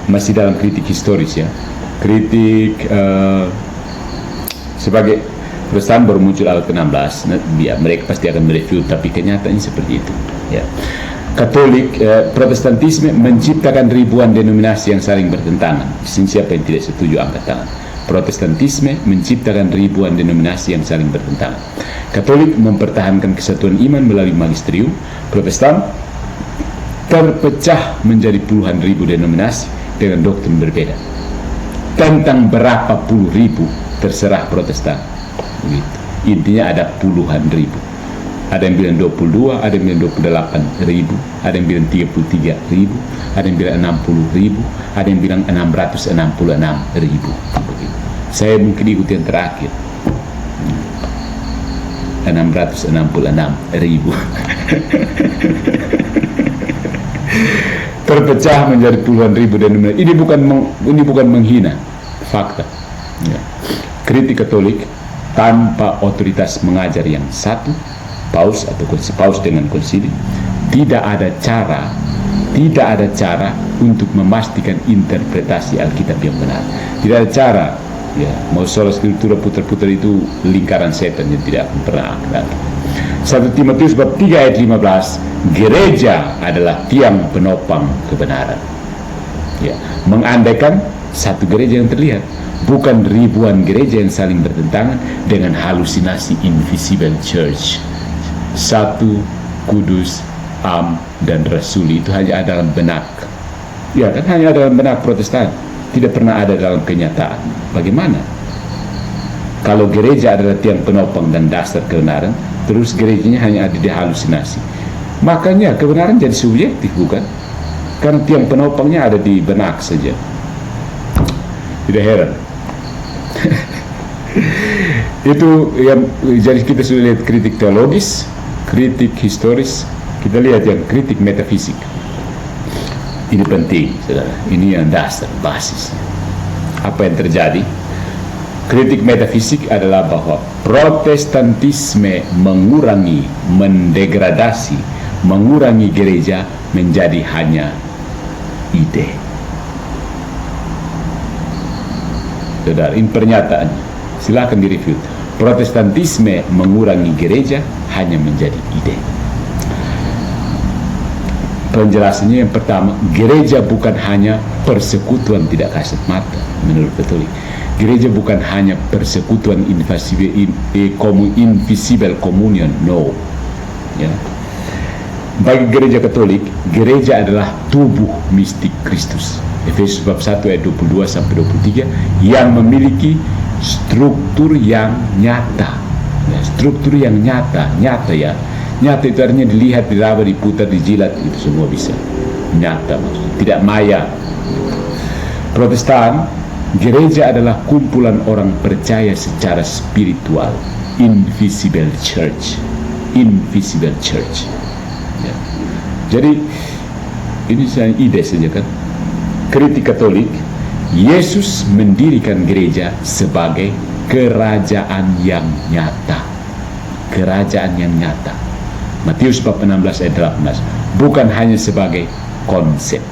masih dalam kritik historis ya. Kritik sebagai Protestan baru muncul abad ke-16, ya, mereka pasti akan mereview, tapi kenyataannya seperti itu. Ya. Katolik, Protestantisme menciptakan ribuan denominasi yang saling bertentangan. Siapa yang tidak setuju angkat tangan. Protestantisme menciptakan ribuan denominasi yang saling bertentangan. Katolik mempertahankan kesatuan iman melalui magisterium. Protestan terpecah menjadi puluhan ribu denominasi dengan doktrin berbeda. Tentang berapa puluh ribu terserah Protestan. Begitu. Intinya ada puluhan ribu. Ada yang bilang 22, ada yang bilang 28 ribu, ada yang bilang 33 ribu, ada yang bilang 60 ribu, ada yang bilang 666 ribu. Begitu. Saya mungkin ikut yang terakhir, 666 ribu. Terpecah menjadi puluhan ribu denominasi. Ini bukan menghina, fakta. Ya. Kritik Katolik tanpa otoritas mengajar yang satu, paus atau paus dengan konsili, tidak ada cara Tidak ada cara untuk memastikan interpretasi Alkitab yang benar. Tidak ada cara. Ya, mau sola scriptura putar-putar itu lingkaran setan yang tidak akan pernah ada. 1 Timotius bab 3 ayat 15, gereja adalah tiang penopang kebenaran. Ya, mengandaikan satu gereja yang terlihat, bukan ribuan gereja yang saling bertentangan dengan halusinasi invisible church. Satu, kudus, am, dan rasuli itu hanya ada dalam benak. Ya kan, hanya ada dalam benak Protestan, tidak pernah ada dalam kenyataan. Bagaimana kalau gereja adalah tiang penopang dan dasar kebenaran, terus gerejanya hanya ada di halusinasi? Makanya kebenaran jadi subjektif, bukan? Karena tiang penopangnya ada di benak saja. Tidak heran. Itu yang jadi kita sudah lihat kritik teologis, kritik historis, kita lihat yang kritik metafisik. Ini penting, saudara. Ini yang dasar, basis. Apa yang terjadi? Kritik metafisik adalah bahwa Protestantisme mengurangi, mendegradasi, mengurangi gereja menjadi hanya ide. Saudara, ini pernyataan. Silakan direview. Protestantisme mengurangi gereja hanya menjadi ide. Penjelasannya yang pertama, gereja bukan hanya persekutuan tidak kasat mata menurut Katolik. Gereja bukan hanya persekutuan invisible communion, no. Ya. Bagi gereja Katolik, gereja adalah tubuh mistik Kristus. Efesus bab 1 ayat 22 sampai 23 yang memiliki struktur yang nyata. Ya, struktur yang nyata ya. Nyata itu artinya dilihat, diraba, diputar, dijilat, itu semua bisa. Nyata maksudnya, tidak maya. Protestan, gereja adalah kumpulan orang percaya secara spiritual. Invisible church. Invisible church. Ya. Jadi, ini saya ide saja kan. Kritik Katolik, Yesus mendirikan gereja sebagai kerajaan yang nyata. Kerajaan yang nyata. Matius bab 16 ayat 18. Bukan hanya sebagai konsep.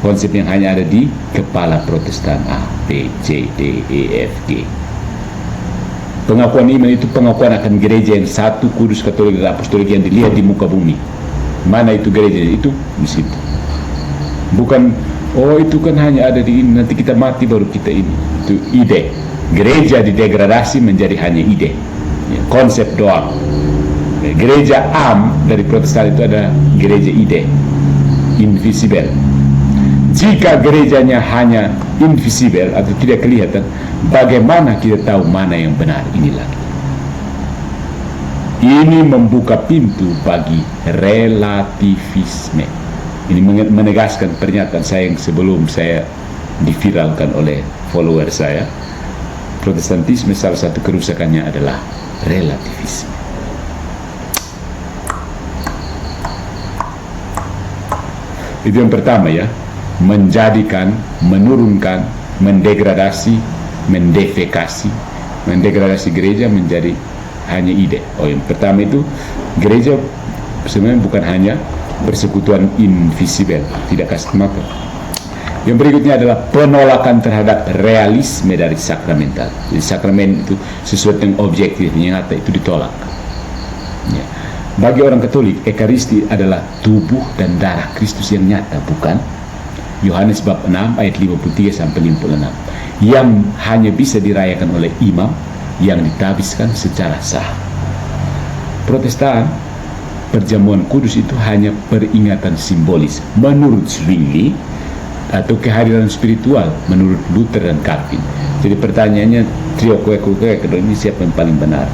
Konsep yang hanya ada di kepala Protestan A, B, C, D, E, F, G. Pengakuan iman itu pengakuan akan gereja yang satu, kudus, katolik, dan apostolik yang dilihat di muka bumi. Mana itu gereja? Itu di situ. Bukan, oh itu kan hanya ada di ini, nanti kita mati baru kita ini. Itu ide. Gereja didegradasi menjadi hanya ide. Ya, konsep doang. Gereja am dari Protestan itu ada gereja ide, invisible. Jika gerejanya hanya invisible atau tidak kelihatan, bagaimana kita tahu mana yang benar? Ini lagi. Ini membuka pintu bagi relativisme. Ini menegaskan pernyataan saya yang sebelum saya diviralkan oleh follower saya. Protestantisme salah satu kerusakannya adalah relativisme. Itu yang pertama ya, menjadikan, menurunkan, mendegradasi, mendegradasi gereja menjadi hanya ide. Oh, yang pertama itu gereja sebenarnya bukan hanya persekutuan invisible, tidak kasat mata. Yang berikutnya adalah penolakan terhadap realisme dari sakramental. Jadi sakramen itu sesuatu yang objektif, yang nyata, itu ditolak. Ya. Bagi orang Katolik, Ekaristi adalah tubuh dan darah Kristus yang nyata, bukan? Yohanes bab 6 ayat 53 sampai 56. Yang hanya bisa dirayakan oleh imam yang ditabiskan secara sah. Protestan, perjamuan kudus itu hanya peringatan simbolis menurut Zwingli, atau kehadiran spiritual menurut Luther dan Calvin. Jadi pertanyaannya, trio kue kedua ini siapa yang paling benar?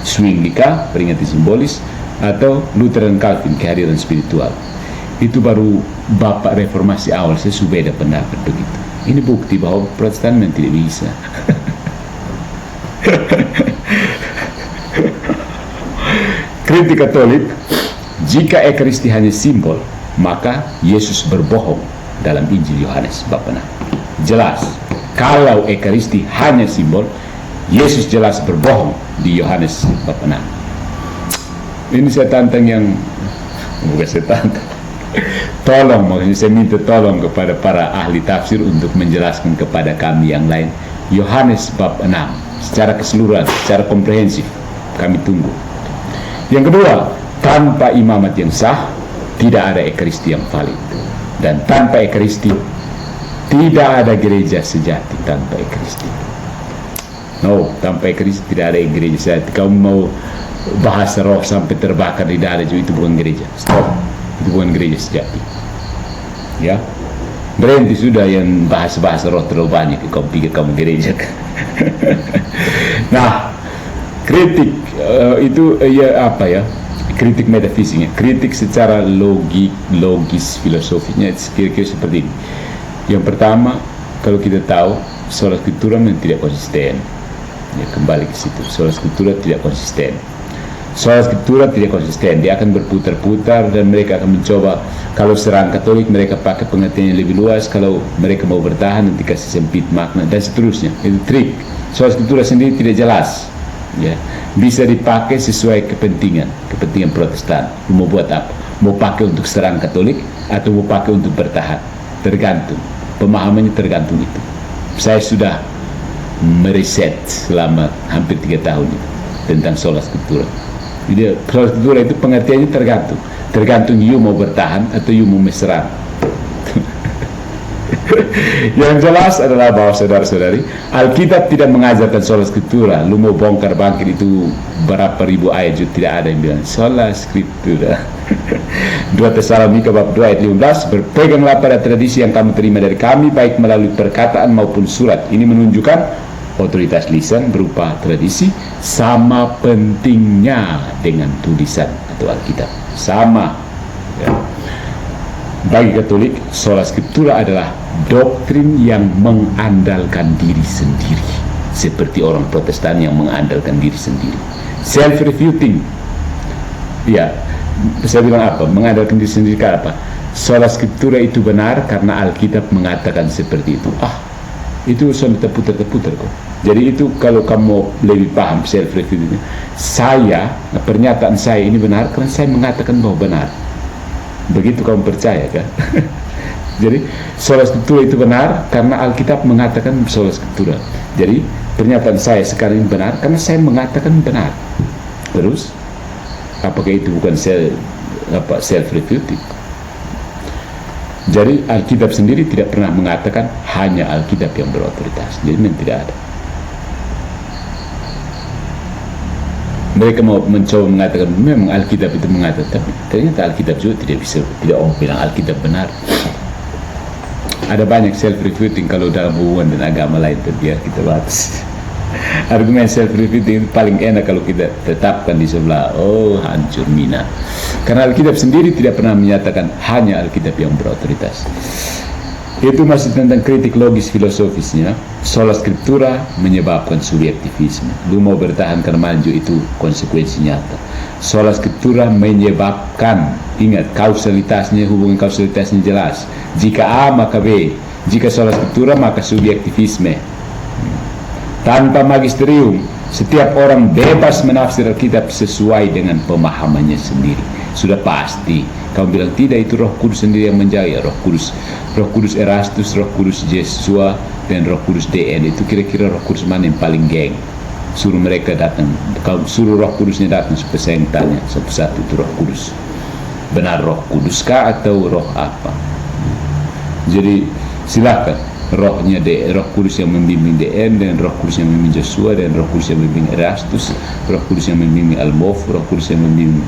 Zwingli kah, peringatan simbolis, atau Luther dan Calvin, kehadiran spiritual? Itu baru bapak reformasi awal, saya sudah beda pendapat begitu. Ini bukti bahwa Protestan memang tidak bisa. Kritik Katolik, jika Ekaristi hanya simbol, maka Yesus berbohong dalam Injil Yohanes bab 6. Jelas, kalau Ekaristi hanya simbol, Yesus jelas berbohong di Yohanes bab 6. Ini saya tantang yang, bukan saya tantang, Tolong, maksudnya saya minta tolong kepada para ahli tafsir untuk menjelaskan kepada kami yang lain Yohanes bab 6 secara keseluruhan, secara komprehensif. Kami tunggu. Yang kedua, tanpa imamat yang sah tidak ada ekaristi yang valid, dan tanpa ekaristi tidak ada gereja sejati. Tanpa ekaristi, no, tanpa ekaristi tidak ada gereja sejati. Kamu mau bahasa roh sampai terbakar di dada juga, itu bukan gereja. Stop, itu bukan gereja sejati. Ya, berhenti sudah yang bahasa roh terlalu banyak. Kamu pikir kamu gereja. Nah, kritik itu ya apa ya? Kritik metafisiknya, kritik secara logis filosofinya kira-kira seperti ini. Yang pertama, kalau kita tahu sola scriptura memang tidak konsisten. Ya, kembali ke situ, sola scriptura tidak konsisten. Soal scriptura tidak konsisten, dia akan berputar-putar dan mereka akan mencoba. Kalau serang Katolik mereka pakai pengertian yang lebih luas, kalau mereka mau bertahan nanti kasih sempit makna dan seterusnya. Itu trik. Soal scriptura sendiri tidak jelas, ya, bisa dipakai sesuai kepentingan Protestan. Mau buat apa? Mau pakai untuk serang Katolik atau mau pakai untuk bertahan? Tergantung, pemahamannya tergantung itu. Saya sudah meriset selama hampir 3 tahun itu tentang sola scriptura. Jadi sola scriptura itu pengertiannya tergantung you mau bertahan atau you mau meserang. Yang jelas adalah bahwa saudara-saudari, Alkitab tidak mengajarkan sola scriptura. Lu mau bongkar bangkit itu berapa ribu ayat juga tidak ada yang bilang sola scriptura. 2 Tesalonika bab 2 ayat 15, berpeganglah pada tradisi yang kamu terima dari kami, baik melalui perkataan maupun surat. Ini menunjukkan otoritas lisan berupa tradisi sama pentingnya dengan tulisan atau Alkitab. Sama, ya. Bagi Katolik, sola scriptura adalah doktrin yang mengandalkan diri sendiri, seperti orang Protestan yang mengandalkan diri sendiri. Self-refuting, ya, saya bilang apa? Mengandalkan diri sendiri ke apa? Sola scriptura itu benar karena Alkitab mengatakan seperti itu. Itu sampai terputar kok. Jadi itu kalau kamu lebih paham self-refuting, pernyataan saya ini benar karena saya mengatakan bahwa benar. Begitu kamu percaya kan? Jadi sola scriptura itu benar karena Alkitab mengatakan sola scriptura. Jadi pernyataan saya sekarang ini benar karena saya mengatakan benar. Terus apakah itu bukan self-refuting? Jadi Alkitab sendiri tidak pernah mengatakan hanya Alkitab yang berotoritas. Jadi memang tidak ada. Mereka mau mencoba mengatakan memang Alkitab itu mengatakan, tapi ternyata Alkitab juga tidak orang bilang Alkitab benar. Ada banyak self-refuting kalau dalam hubungan dan agama lain, tapi biar kita bahas. Argumen self-refuting itu paling enak kalau kita tetapkan di sebelah, hancur mina. Karena Alkitab sendiri tidak pernah menyatakan hanya Alkitab yang berotoritas. Itu masih tentang kritik logis filosofisnya. Sola scriptura menyebabkan subjektivisme. Lu mau bertahan karena maju, itu konsekuensi nyata. Sola scriptura menyebabkan, ingat, kausalitasnya, hubungan kausalitasnya jelas. Jika A maka B, jika sola scriptura maka subjektivisme. Tanpa magisterium, setiap orang bebas menafsir Alkitab sesuai dengan pemahamannya sendiri. Sudah pasti. Kamu bilang tidak, itu Roh Kudus sendiri yang menjaya. Roh Kudus Erastus, Roh Kudus Yesua, dan Roh Kudus DN. Itu kira-kira Roh Kudus mana yang paling geng? Suruh mereka datang. Kalau suruh Roh Kudusnya datang, supaya saya tanya satu-satu, itu Roh Kudus. Benar Roh Kudus kah atau roh apa? Jadi silakan. Roh Kudus yang membimbing DN, dan Roh Kudus yang membimbing Yesua, dan Roh Kudus yang membimbing Erastus, Roh Kudus yang membimbing Almof, Roh Kudus yang membimbing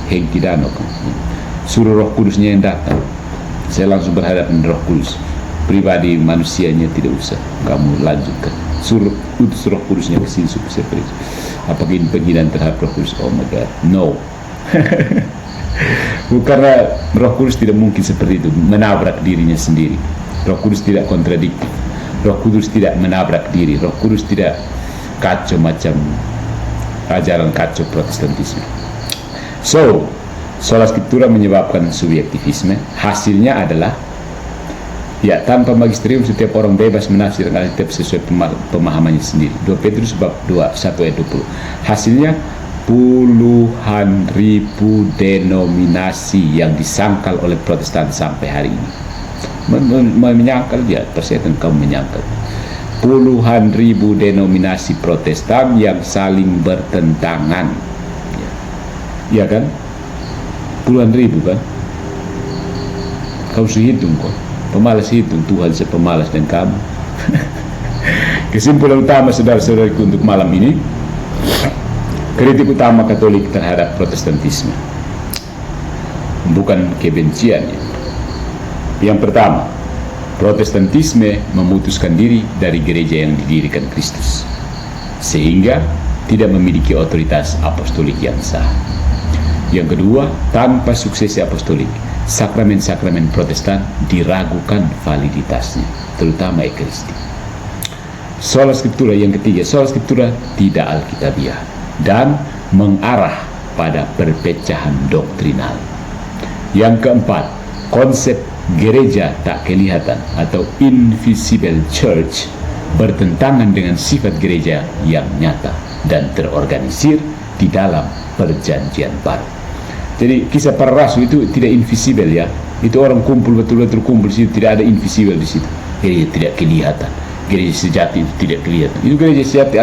Hengki Dano. Suruh Roh Kudusnya yang datang. Saya langsung berhadapan Roh Kudus. Pribadi manusianya tidak usah kamu lanjutkan. Suruh utus Roh Kudusnya ke sini supaya seperti itu. Apakah ini penghinaan terhadap Roh Kudus? Oh my God, no. Karena Roh Kudus tidak mungkin seperti itu, menabrak dirinya sendiri. Roh Kudus tidak kontradiktif. Roh Kudus tidak menabrak diri. Roh Kudus tidak kacau macam ajaran kacau Protestantisme. So, sola scriptura menyebabkan subjektivisme. Hasilnya adalah, ya, tanpa magisterium setiap orang bebas menafsirkan Alkitab sesuai pemahamannya sendiri. 2 Petrus bab 2 1 ayat 20. Hasilnya puluhan ribu denominasi yang disangkal oleh Protestan sampai hari ini. Menyangkal dia, persetan kamu menyangkal. Puluhan ribu denominasi Protestan yang saling bertentangan, ya kan? Puluhan ribu kan? Kau hitung kok, pemalas hitung, Tuhan sepemalas dan kamu. Kesimpulan utama saudara-saudariku untuk malam ini, kritik utama Katolik terhadap Protestantisme, bukan kebenciannya. Yang pertama, Protestantisme memutuskan diri dari gereja yang didirikan Kristus, sehingga tidak memiliki otoritas apostolik yang sah. Yang kedua, tanpa suksesi apostolik, sakramen-sakramen Protestan diragukan validitasnya, terutama Ekaristi. Sola Scriptura yang ketiga, sola Scriptura tidak alkitabiah dan mengarah pada perpecahan doktrinal. Yang keempat, konsep gereja tak kelihatan atau invisible church bertentangan dengan sifat gereja yang nyata dan terorganisir di dalam perjanjian baru. Jadi kisah para rasul itu tidak invisible ya, itu orang kumpul betul-betul kumpul di situ, tidak ada invisible di situ. Gereja tidak kelihatan, gereja sejati itu tidak kelihatan. Itu gereja sejati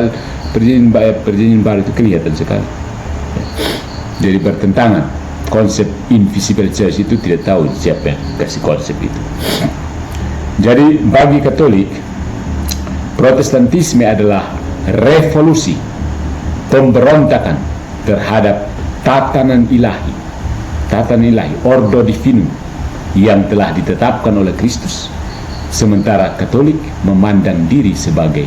perjanjian baru itu kelihatan sekali. Jadi bertentangan. Konsep invisible church itu tidak tahu siapa yang kasih konsep itu. Jadi bagi Katolik, Protestantisme adalah revolusi, pemberontakan terhadap tatanan ilahi, ordo divinum yang telah ditetapkan oleh Kristus. Sementara Katolik memandang diri sebagai